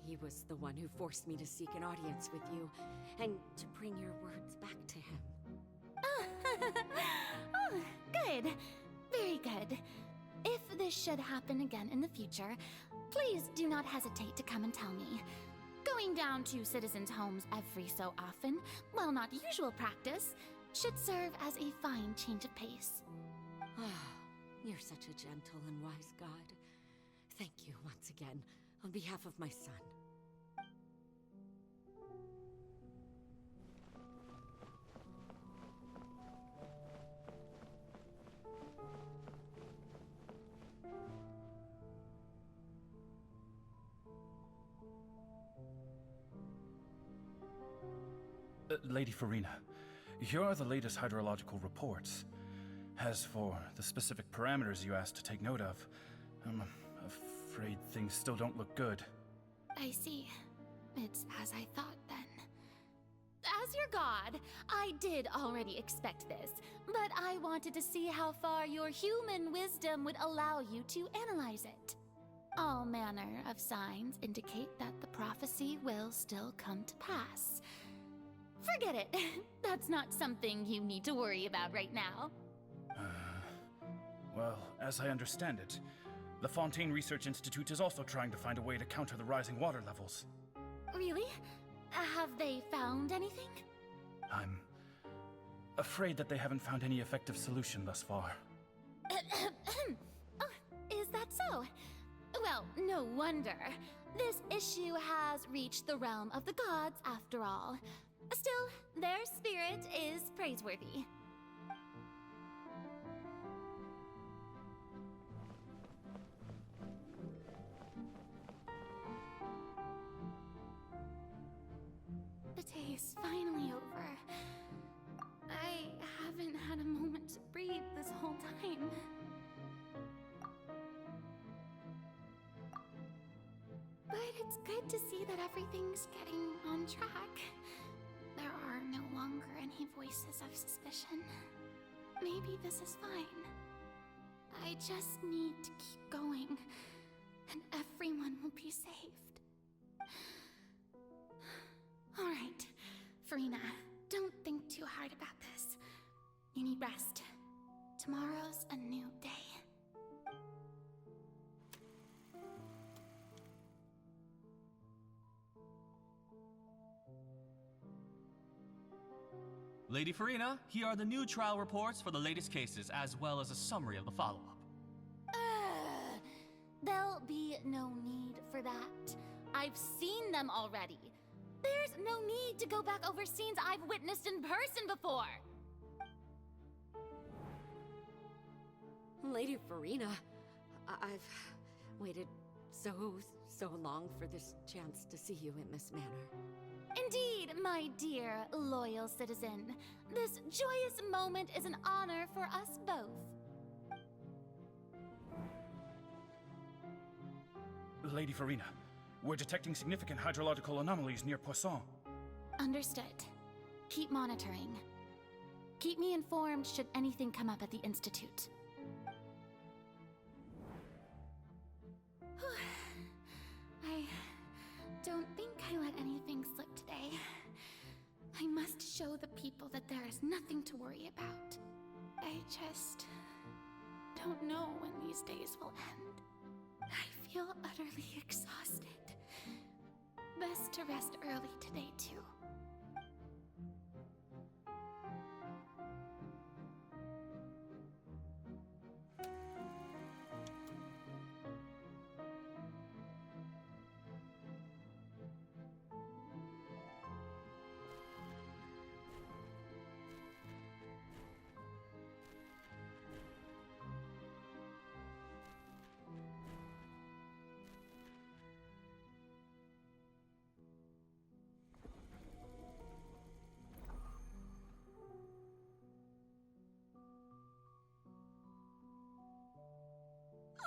[SPEAKER 13] He was the one who forced me to seek an audience with you, and to bring your words back to him.
[SPEAKER 1] Oh, good. Very good. If this should happen again in the future, please do not hesitate to come and tell me. Going down to citizens' homes every so often, while not usual practice, should serve as a fine change of pace.
[SPEAKER 13] You're such a gentle and wise god. Thank you once again, on behalf of my son.
[SPEAKER 12] Lady Furina, here are the latest hydrological reports. As for the specific parameters you asked to take note of, I'm afraid things still don't look good.
[SPEAKER 1] I see. It's as I thought, then. As your god, I did already expect this, but I wanted to see how far your human wisdom would allow you to analyze it. All manner of signs indicate that the prophecy will still come to pass. Forget it. That's not something you need to worry about right now.
[SPEAKER 12] Well, as I understand it, the Fontaine Research Institute is also trying to find a way to counter the rising water levels.
[SPEAKER 1] Really? Have they found anything?
[SPEAKER 12] I'm afraid that they haven't found any effective solution thus far.
[SPEAKER 1] Oh, is that so? Well, no wonder. This issue has reached the realm of the gods, after all. Still, their spirit is praiseworthy. The day is finally over. I haven't had a moment to breathe this whole time. But it's good to see that everything's getting on track. There are no longer any voices of suspicion. Maybe this is fine. I just need to keep going, and everyone will be saved. All right, Furina, don't think too hard about this. You need rest. Tomorrow's a new day.
[SPEAKER 20] Lady Furina, here are the new trial reports for the latest cases, as well as a summary of the follow-up.
[SPEAKER 1] There'll be no need for that. I've seen them already. There's no need to go back over scenes I've witnessed in person before.
[SPEAKER 13] Lady Furina, I've waited so long for this chance to see you in this manner.
[SPEAKER 1] Indeed, my dear, loyal citizen. This joyous moment is an honor for us both.
[SPEAKER 12] Lady Furina, we're detecting significant hydrological anomalies near Poisson.
[SPEAKER 1] Understood. Keep monitoring. Keep me informed should anything come up at the Institute. I don't think I let anything slip today. I must show the people that there is nothing to worry about. I just don't know when these days will end. I feel utterly exhausted. Best to rest early today, too.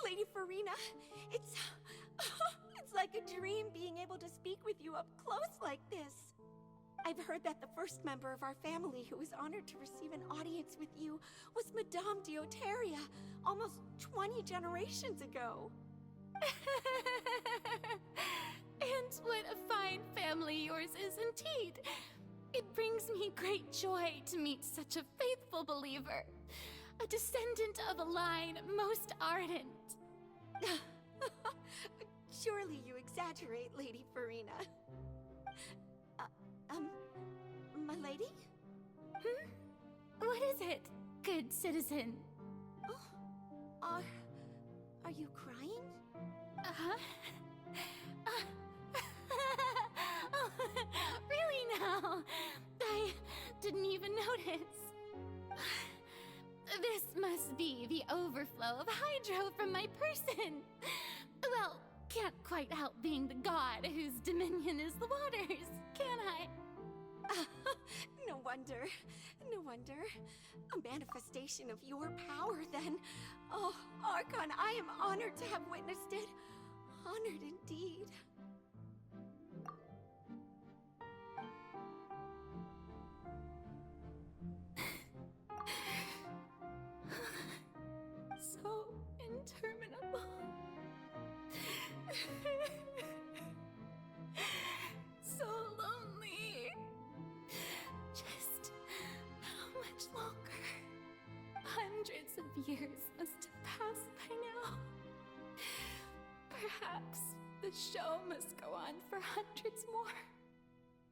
[SPEAKER 21] Lady Furina, it's like a dream being able to speak with you up close like this. I've heard that the first member of our family who was honored to receive an audience with you was Madame Dioteria, almost 20 generations ago.
[SPEAKER 1] And what a fine family yours is indeed. It brings me great joy to meet such a faithful believer. A descendant of a line most ardent.
[SPEAKER 21] Surely you exaggerate, Lady Furina. My lady?
[SPEAKER 1] What is it, good citizen?
[SPEAKER 21] Oh, are you crying?
[SPEAKER 1] Uh-huh. Oh, really now? I didn't even notice. This must be the overflow of hydro from my person. Well, can't quite help being the god whose dominion is the waters, can I?
[SPEAKER 21] No wonder. No wonder. A manifestation of your power, then. Oh, Archon, I am honored to have witnessed it. Honored indeed.
[SPEAKER 1] So interminable. So lonely. Just how much longer? Hundreds of years must have passed by now. Perhaps the show must go on for hundreds more.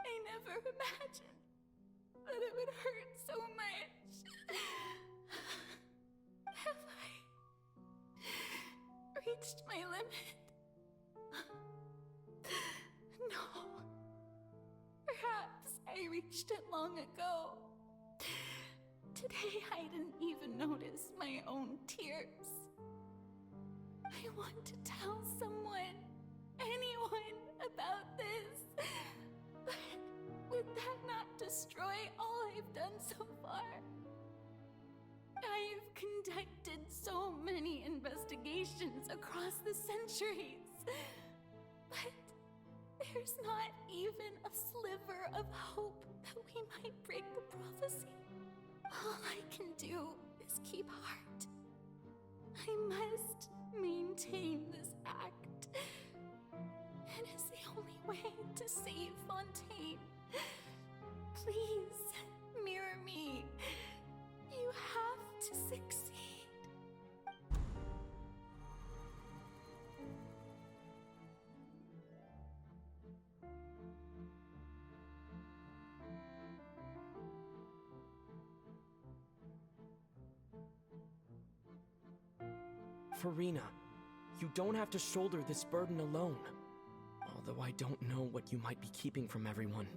[SPEAKER 1] I never imagined that it would hurt so much. Have I reached my limit? No. Perhaps I reached it long ago. Today I didn't even notice my own tears. I want to tell someone, anyone, about this. But would that not destroy all I've done so far? I've conducted so many investigations across the centuries. But there's not even a sliver of hope that we might break the prophecy. All I can do is keep heart. I must maintain this act. It is the only way to save Fontaine. Please, mirror me. You have to succeed.
[SPEAKER 7] Furina, you don't have to shoulder this burden alone. Although I don't know what you might be keeping from everyone.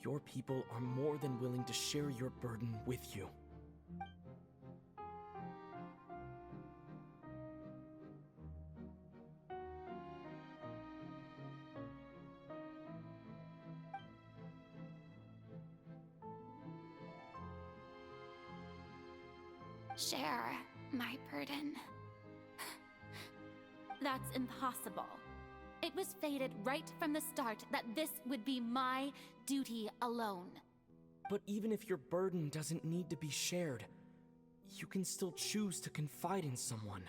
[SPEAKER 7] Your people are more than willing to share your burden with you.
[SPEAKER 1] Share my burden. That's impossible. It was fated right from the start that this would be my duty alone.
[SPEAKER 7] But even if your burden doesn't need to be shared, you can still choose to confide in someone.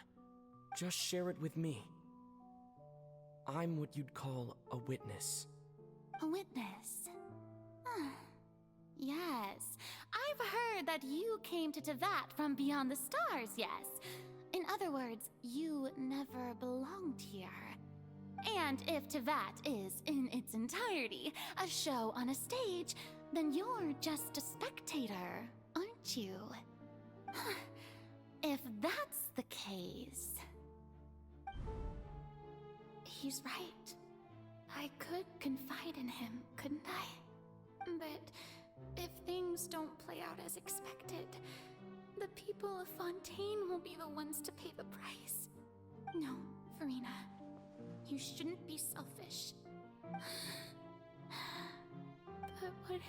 [SPEAKER 7] Just share it with me. I'm what you'd call a witness.
[SPEAKER 1] A witness? Yes, I've heard that you came to Teyvat from beyond the stars, yes. In other words, you never belonged here. And if Teyvat is, in its entirety, a show on a stage, then you're just a spectator, aren't you? If that's the case... He's right. I could confide in him, couldn't I? But if things don't play out as expected, the people of Fontaine will be the ones to pay the price. No, Furina. You shouldn't be selfish. But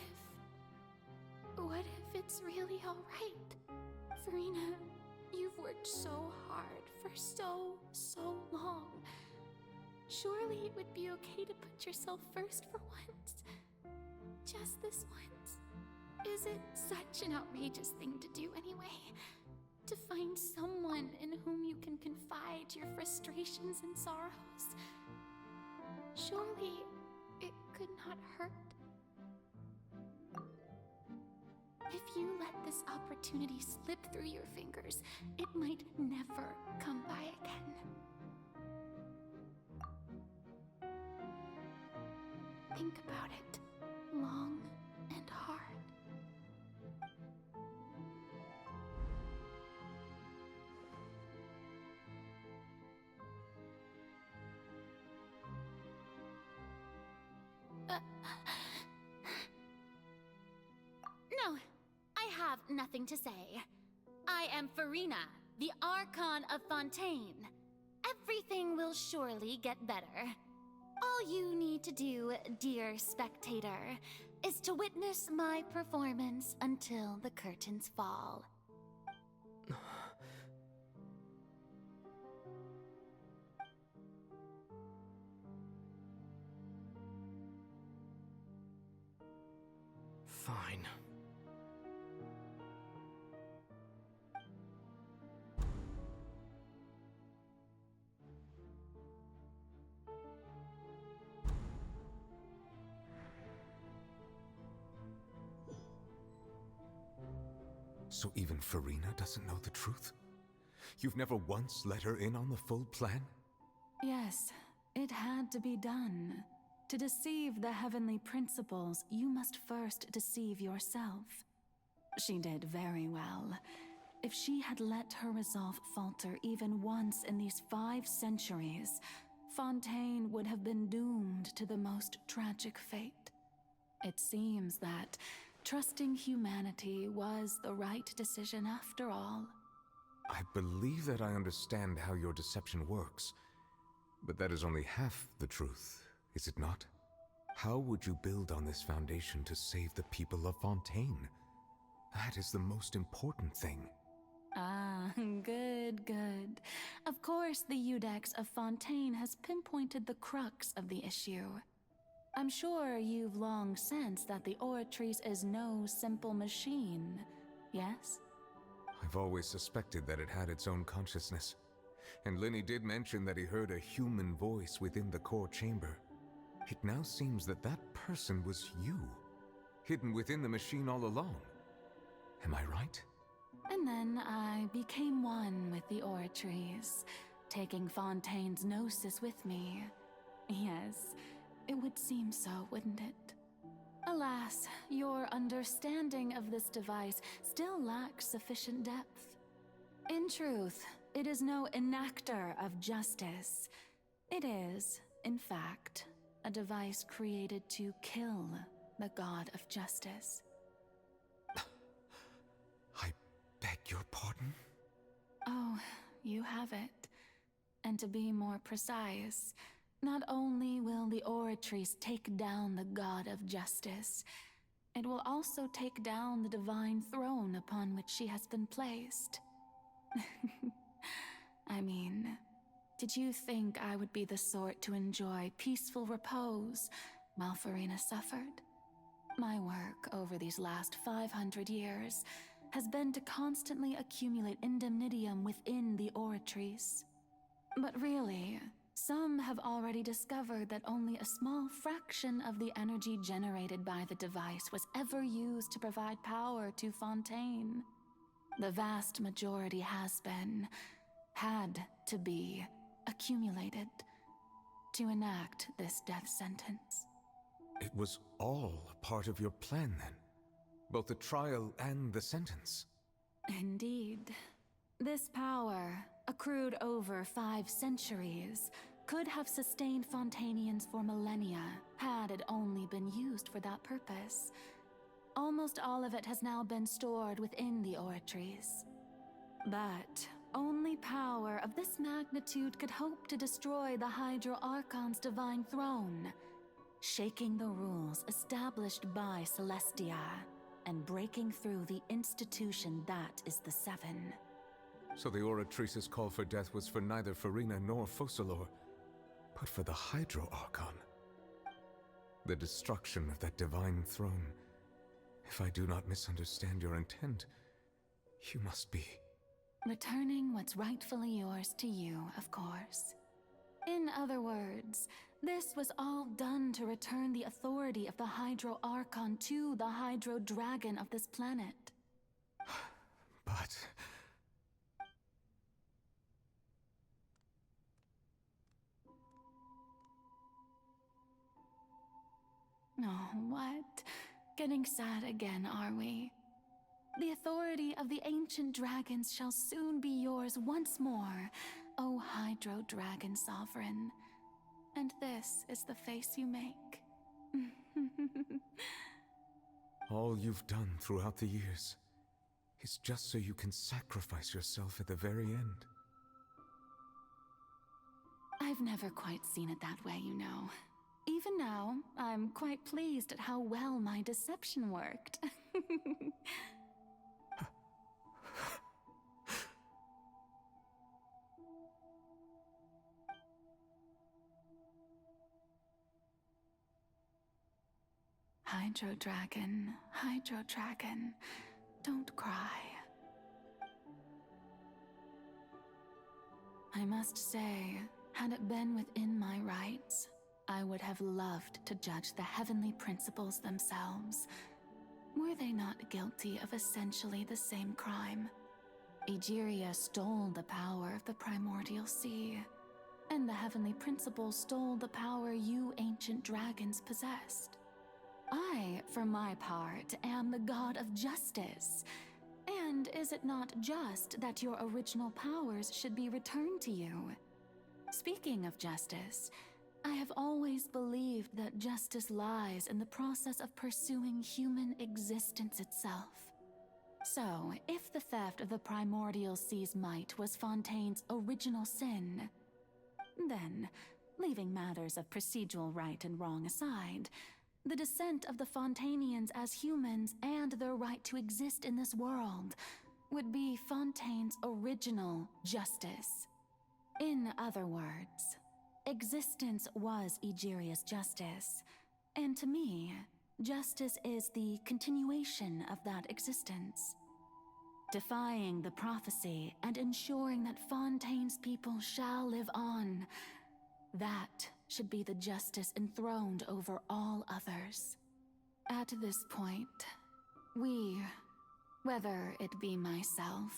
[SPEAKER 1] what if it's really alright? Furina, you've worked so hard for so long. Surely it would be okay to put yourself first for once. Just this once. Is it such an outrageous thing to do anyway? To find someone in whom you can confide your frustrations and sorrows? Surely it could not hurt. If you let this opportunity slip through your fingers, it might never come by again. Think about it long and hard. No, I have nothing to say. I am Furina, the Archon of Fontaine. Everything will surely get better. All you need to do, dear spectator, is to witness my performance until the curtains fall.
[SPEAKER 7] Fine.
[SPEAKER 4] So even Furina doesn't know the truth? You've never once let her in on the full plan?
[SPEAKER 15] Yes, it had to be done. To deceive the heavenly principles, you must first deceive yourself. She did very well. If she had let her resolve falter even once in these 5 centuries, Fontaine would have been doomed to the most tragic fate. It seems that trusting humanity was the right decision after all.
[SPEAKER 4] I believe that I understand how your deception works, but that is only half the truth, is it not? How would you build on this foundation to save the people of Fontaine? That is the most important thing.
[SPEAKER 15] Ah, good. Of course, the Iudex of Fontaine has pinpointed the crux of the issue. I'm sure you've long sensed that the Oratrice is no simple machine, yes?
[SPEAKER 4] I've always suspected that it had its own consciousness. And Lenny did mention that he heard a human voice within the core chamber. It now seems that that person was you, hidden within the machine all along. Am I right?
[SPEAKER 15] And then I became one with the Oratrice, taking Fontaine's gnosis with me. Yes, it would seem so, wouldn't it? Alas, your understanding of this device still lacks sufficient depth. In truth, it is no enactor of justice. It is, in fact, a device created to kill the god of justice.
[SPEAKER 4] I beg your pardon?
[SPEAKER 15] Oh, you have it. And to be more precise, not only will the Oratrice take down the god of justice, it will also take down the divine throne upon which she has been placed. I mean, Did you think I would be the sort to enjoy peaceful repose while Furina suffered? My work over these last 500 years has been to constantly accumulate indemnitium within the Oratrice. But really, some have already discovered that only a small fraction of the energy generated by the device was ever used to provide power to Fontaine. The vast majority had to be, accumulated to enact this death sentence.
[SPEAKER 4] It was all part of your plan, then? Both the trial and the sentence?
[SPEAKER 15] Indeed. This power, accrued over 5 centuries, could have sustained Fontainians for millennia had it only been used for that purpose. Almost all of it has now been stored within the Oratrice. But only power of this magnitude could hope to destroy the Hydro Archon's divine throne, shaking the rules established by Celestia and breaking through the institution that is the Seven.
[SPEAKER 4] So the Oratrice's call for death was for neither Furina nor Focalor, but for the Hydro Archon. The destruction of that divine throne. If I do not misunderstand your intent, you must be...
[SPEAKER 15] Returning what's rightfully yours to you, of course. In other words, this was all done to return the authority of the Hydro Archon to the Hydro Dragon of this planet.
[SPEAKER 4] But...
[SPEAKER 15] Oh, what? Getting sad again, are we? The authority of the ancient dragons shall soon be yours once more, O Hydro Dragon Sovereign. And this is the face you make.
[SPEAKER 4] All you've done throughout the years is just so you can sacrifice yourself at the very end.
[SPEAKER 15] I've never quite seen it that way, you know. Even now, I'm quite pleased at how well my deception worked. Hydro Dragon, don't cry. I must say, had it been within my rights, I would have loved to judge the heavenly principles themselves. Were they not guilty of essentially the same crime? Egeria stole the power of the primordial sea, and the heavenly principles stole the power you ancient dragons possessed. I, for my part, am the god of justice. And is it not just that your original powers should be returned to you? Speaking of justice, I have always believed that justice lies in the process of pursuing human existence itself. So, if the theft of the primordial sea's might was Fontaine's original sin, then, leaving matters of procedural right and wrong aside, the descent of the Fontainians as humans and their right to exist in this world would be Fontaine's original justice. In other words, existence was Egeria's justice, and to me, justice is the continuation of that existence. Defying the prophecy and ensuring that Fontaine's people shall live on, that should be the justice enthroned over all others. At this point, we, whether it be myself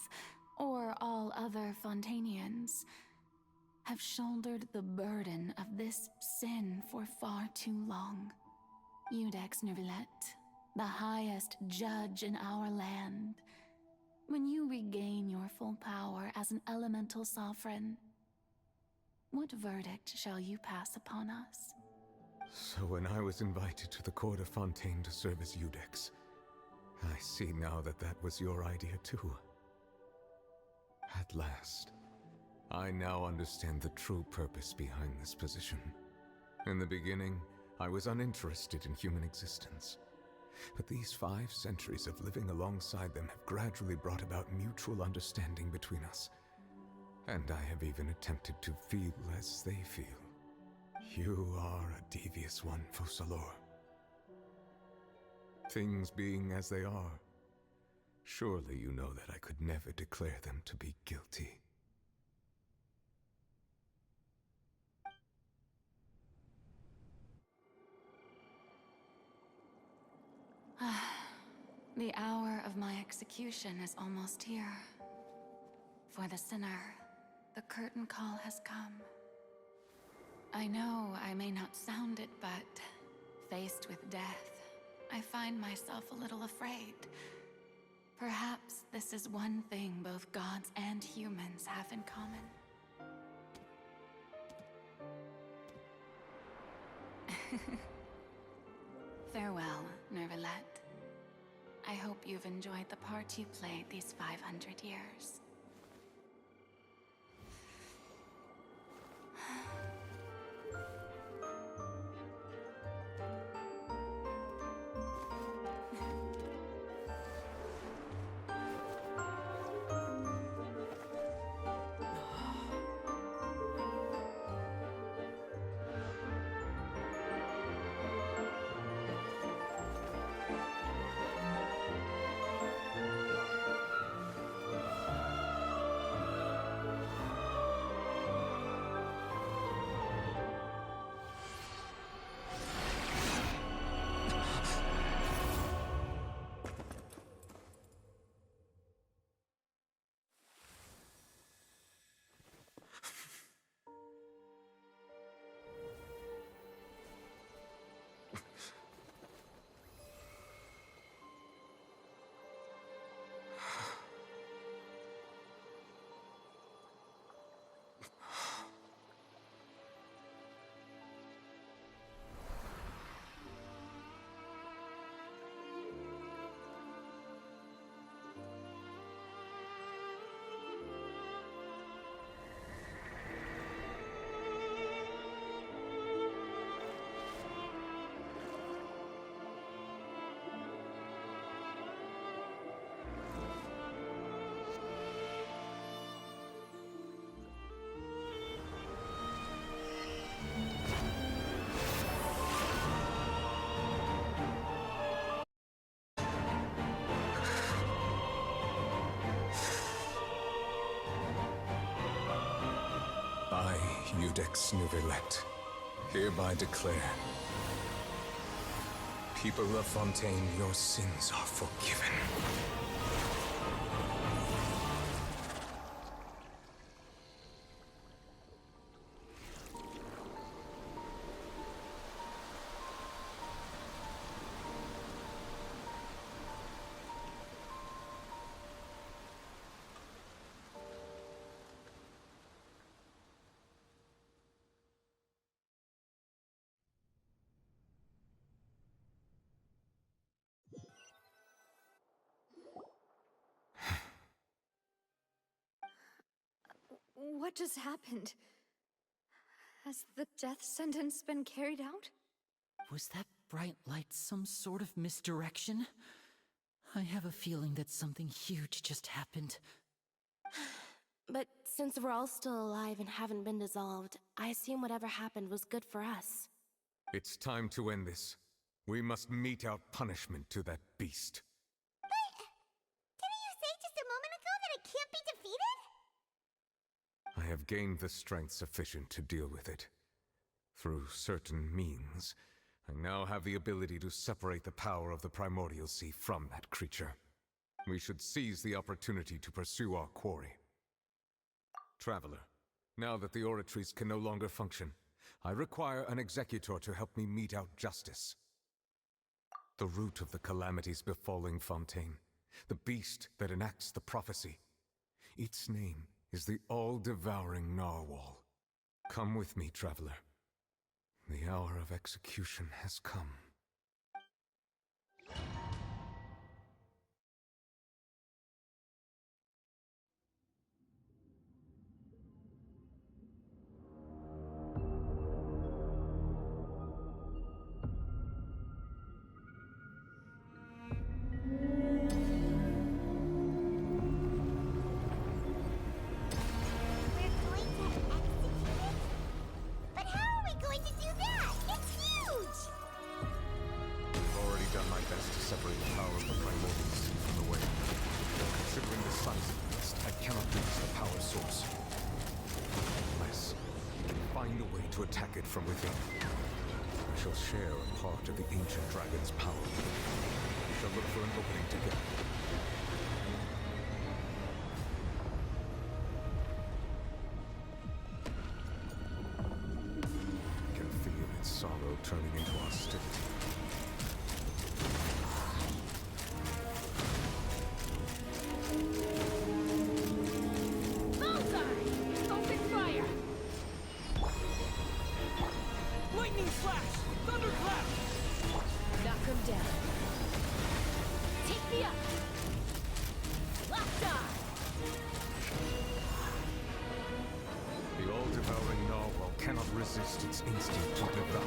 [SPEAKER 15] or all other Fontainians, have shouldered the burden of this sin for far too long. Iudex Nervillet, the highest judge in our land, when you regain your full power as an elemental sovereign, what verdict shall you pass upon us?
[SPEAKER 4] So when I was invited to the court of Fontaine to serve as Iudex, I see now that that was your idea too. At last, I now understand the true purpose behind this position. In the beginning, I was uninterested in human existence. But these 5 centuries of living alongside them have gradually brought about mutual understanding between us. And I have even attempted to feel as they feel. You are a devious one, Focalor. Things being as they are, surely you know that I could never declare them to be guilty.
[SPEAKER 15] The hour of my execution is almost here. For the sinner, the curtain call has come. I know I may not sound it, but faced with death, I find myself a little afraid. Perhaps this is one thing both gods and humans have in common. Farewell, Nervalette. I hope you've enjoyed the part you played these 500 years.
[SPEAKER 4] I, Iudex Nervalette, hereby declare, people of Fontaine, your sins are forgiven.
[SPEAKER 6] What just happened? Has the death sentence been carried out?
[SPEAKER 3] Was that bright light some sort of misdirection? I have a feeling that something huge just happened.
[SPEAKER 5] But since we're all still alive and haven't been dissolved, I assume whatever happened was good for us.
[SPEAKER 4] It's time to end this. We must mete out punishment to that beast.
[SPEAKER 2] Didn't you say just a moment ago that it can't be defeated?
[SPEAKER 4] I have gained the strength sufficient to deal with it. Through certain means, I now have the ability to separate the power of the Primordial Sea from that creature. We should seize the opportunity to pursue our quarry. Traveler, now that the oratories can no longer function, I require an executor to help me mete out justice. The root of the calamities befalling Fontaine, the beast that enacts the prophecy. Its name is the all-devouring narwhal. Come with me, traveler. The hour of execution has come. it from within. We shall share a part of the ancient dragon's power. We shall look for an opening together. I can feel its sorrow turning into hostility. Resist its instinct to devour.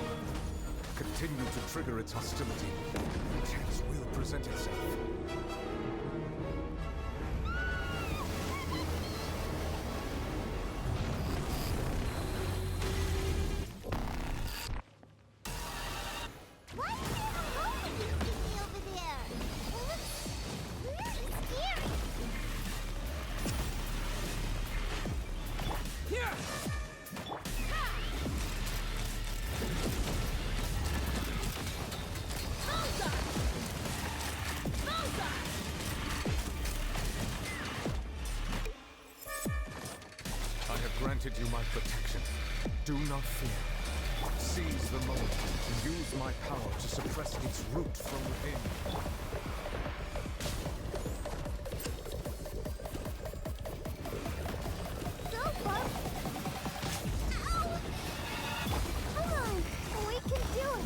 [SPEAKER 4] Continue to trigger its hostility. A chance will present itself.
[SPEAKER 2] What kind of hole are you thinking over there? It looks really scary.
[SPEAKER 8] Here!
[SPEAKER 4] Granted you my protection. Do not fear. Seize the moment and use my power to suppress its root from within.
[SPEAKER 2] So far. Ow! Come on, we can do it.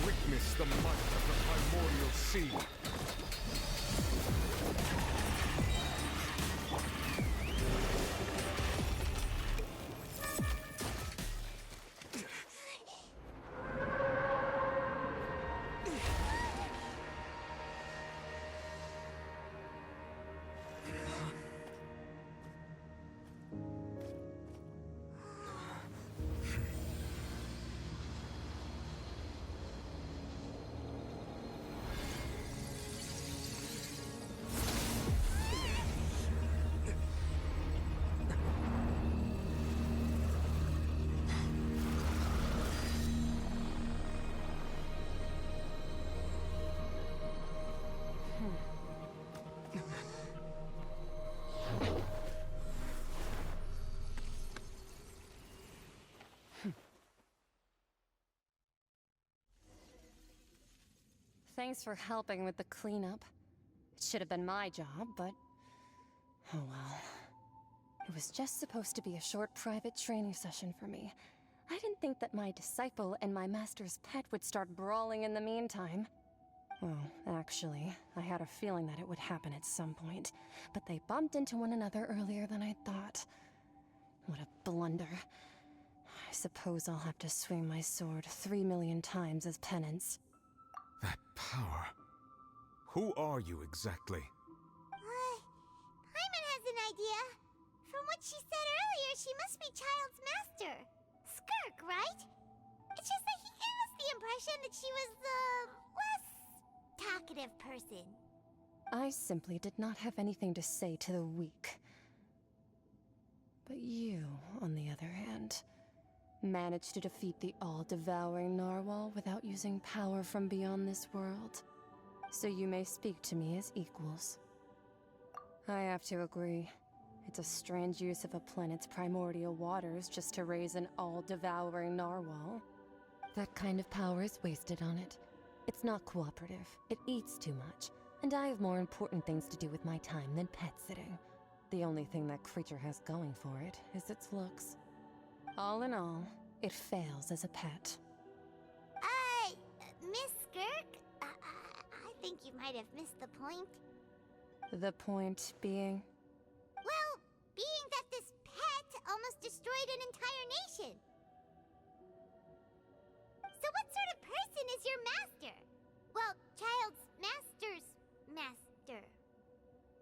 [SPEAKER 4] Witness the might of the primordial sea.
[SPEAKER 5] Thanks for helping with the cleanup. It should have been my job, but... oh well. It was just supposed to be a short private training session for me. I didn't think that my disciple and my master's pet would start brawling in the meantime. Well, actually, I had a feeling that it would happen at some point, but they bumped into one another earlier than I thought. What a blunder. I suppose I'll have to swing my sword 3 million times as penance.
[SPEAKER 4] That power. Who are you exactly?
[SPEAKER 2] Paimon has an idea. From what she said earlier, she must be Child's master. Skirk, right? It's just that he gave us the impression that she was the less talkative person.
[SPEAKER 5] I simply did not have anything to say to the weak. But you, on the other hand, managed to defeat the all-devouring narwhal without using power from beyond this world. So you may speak to me as equals. I have to agree. It's a strange use of a planet's primordial waters just to raise an all-devouring narwhal. That kind of power is wasted on it. It's not cooperative, it eats too much, and I have more important things to do with my time than pet sitting. The only thing that creature has going for it is its looks. All in all, it fails as a pet.
[SPEAKER 2] Miss Skirk? I think you might have missed the point.
[SPEAKER 5] The point being?
[SPEAKER 2] Well, being that this pet almost destroyed an entire nation. So what sort of person is your master? Well, child's master's master.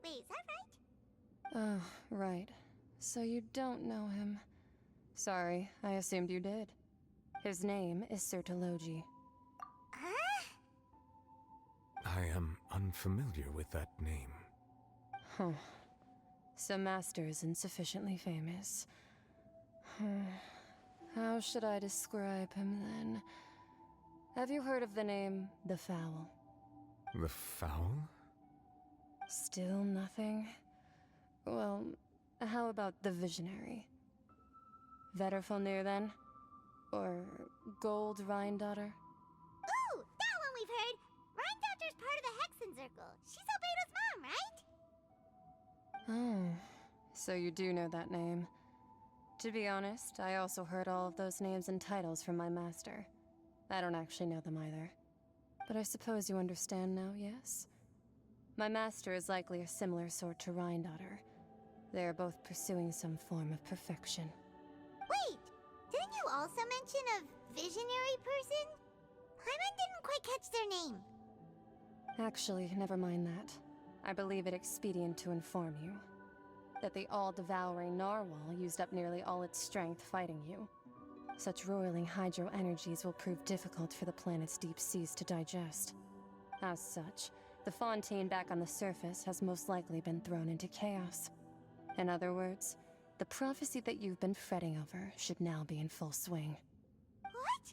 [SPEAKER 2] Wait, is that right?
[SPEAKER 5] Oh, right. So you don't know him. Sorry, I assumed you did. His name is Sertologi.
[SPEAKER 2] Huh?
[SPEAKER 4] I am unfamiliar with that name.
[SPEAKER 5] Huh. So Master isn't sufficiently famous. How should I describe him then? Have you heard of the name The Fowl?
[SPEAKER 4] The Fowl?
[SPEAKER 5] Still nothing? Well, how about The Visionary? Vetterfulnir then? Or Gold Rhindaughter?
[SPEAKER 2] Ooh, that one we've heard! Rhindaughter's part of the Hexen Circle. She's Albedo's mom, right?
[SPEAKER 5] Oh, so you do know that name. To be honest, I also heard all of those names and titles from my master. I don't actually know them either. But I suppose you understand now, yes? My master is likely a similar sort to Rhindaughter. They are both pursuing some form of perfection.
[SPEAKER 2] Wait, didn't you also mention a visionary person? Paimon didn't quite catch their name.
[SPEAKER 5] Actually, never mind that. I believe it expedient to inform you that the all-devouring narwhal used up nearly all its strength fighting you. Such roiling hydro energies will prove difficult for the planet's deep seas to digest. As such, the fontaine back on the surface has most likely been thrown into chaos. In other words, the prophecy that you've been fretting over should now be in full swing.
[SPEAKER 2] What?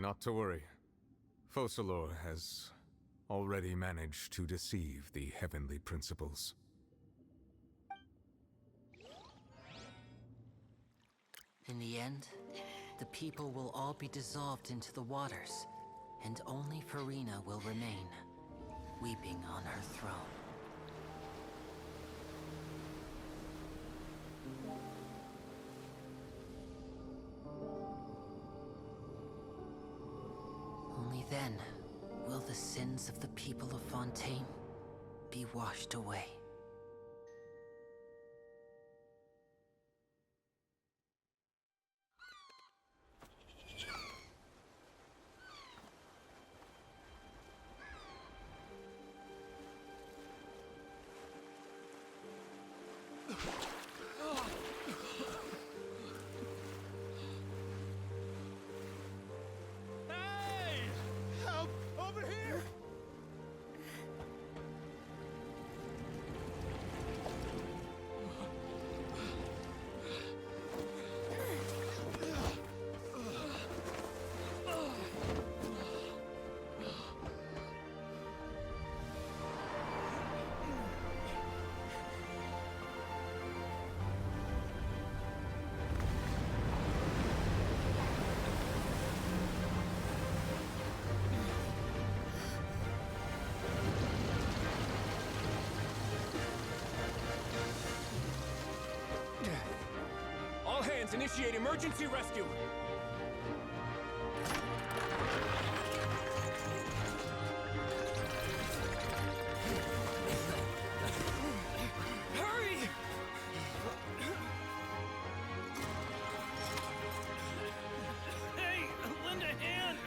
[SPEAKER 4] Not to worry. Focalor has already managed to deceive the heavenly principles.
[SPEAKER 3] In the end, the people will all be dissolved into the waters, and only Furina will remain, weeping on her throne. Only then will the sins of the people of Fontaine be washed away.
[SPEAKER 7] All hands, initiate emergency rescue! Hurry!
[SPEAKER 20] Hey, lend a hand!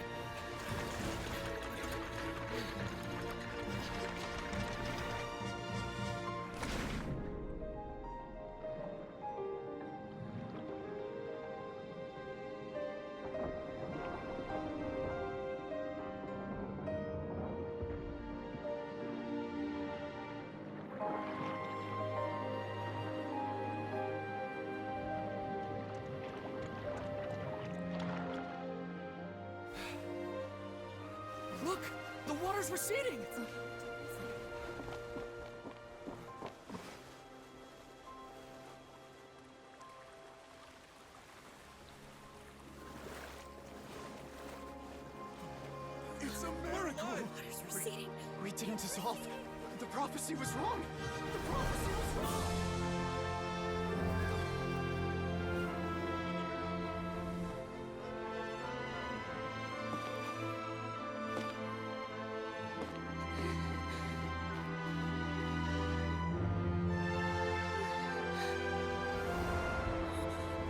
[SPEAKER 7] The water's receding!
[SPEAKER 19] It's a miracle!
[SPEAKER 9] Water's receding.
[SPEAKER 19] We didn't dissolve. The prophecy was wrong. The prophecy was wrong.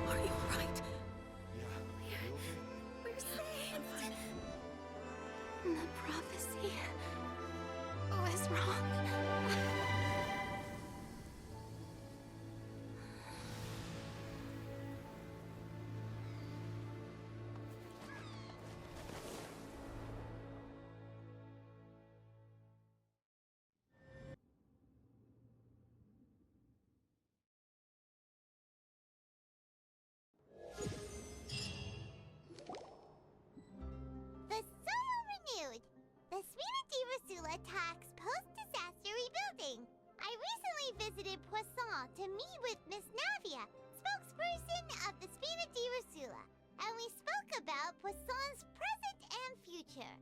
[SPEAKER 9] Are you alright?
[SPEAKER 1] We're saved. The prophecy was wrong.
[SPEAKER 2] The soil renewed. The Furina Farsa talks post-disaster rebuilding. I recently visited Poisson to meet with Miss Navia, spokesperson of the Furina Farsa, and we spoke about Poisson's present and future.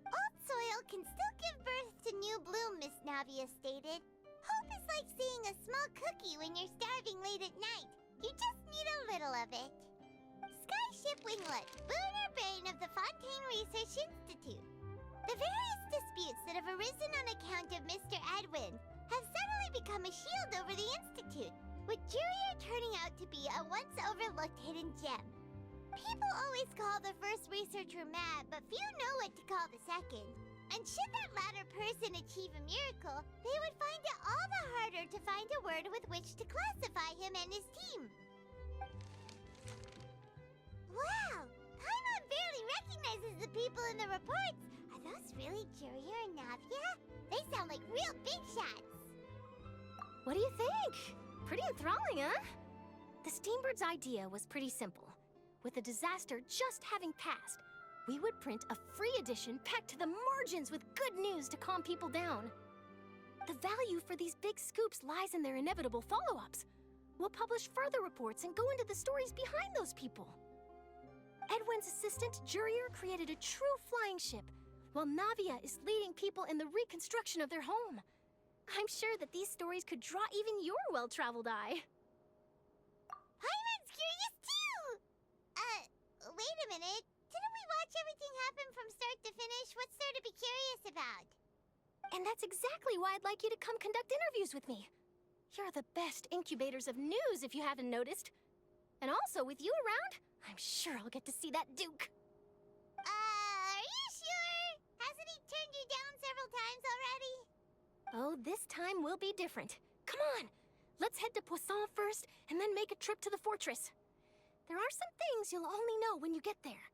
[SPEAKER 2] Old soil can still give birth to new bloom, Miss Navia stated. Hope is like seeing a small cookie when you're starving late at night. You just need a little of it. Skyship Winglet, lunar brain of the Fontaine Research Institute. The various disputes that have arisen on account of Mr. Edwin have suddenly become a shield over the Institute, with Jurier turning out to be a once overlooked hidden gem. People always call the first researcher mad, but few know what to call the second. And should that latter person achieve a miracle, they would find it all the harder to find a word with which to classify him and his team. Wow! Paimon barely recognizes the people in the reports. Are those really Jurier and Navia? They sound like real big shots.
[SPEAKER 10] What do you think? Pretty enthralling, huh? The Steambird's idea was pretty simple. With the disaster just having passed, we would print a free edition packed to the margins with good news to calm people down. The value for these big scoops lies in their inevitable follow-ups. We'll publish further reports and go into the stories behind those people. Edwin's assistant, Jurier, created a true flying ship, while Navia is leading people in the reconstruction of their home. I'm sure that these stories could draw even your well-traveled eye.
[SPEAKER 2] Paimon's curious too! Wait a minute. Didn't we watch everything happen from start to finish? What's there to be curious about?
[SPEAKER 10] And that's exactly why I'd like you to come conduct interviews with me. You're the best incubators of news, if you haven't noticed. And also, with you around, I'm sure I'll get to see that Duke.
[SPEAKER 2] Are you sure? Hasn't he turned you down several times already?
[SPEAKER 10] Oh, this time will be different. Come on, let's head to Poisson first, and then make a trip to the fortress. There are some things you'll only know when you get there.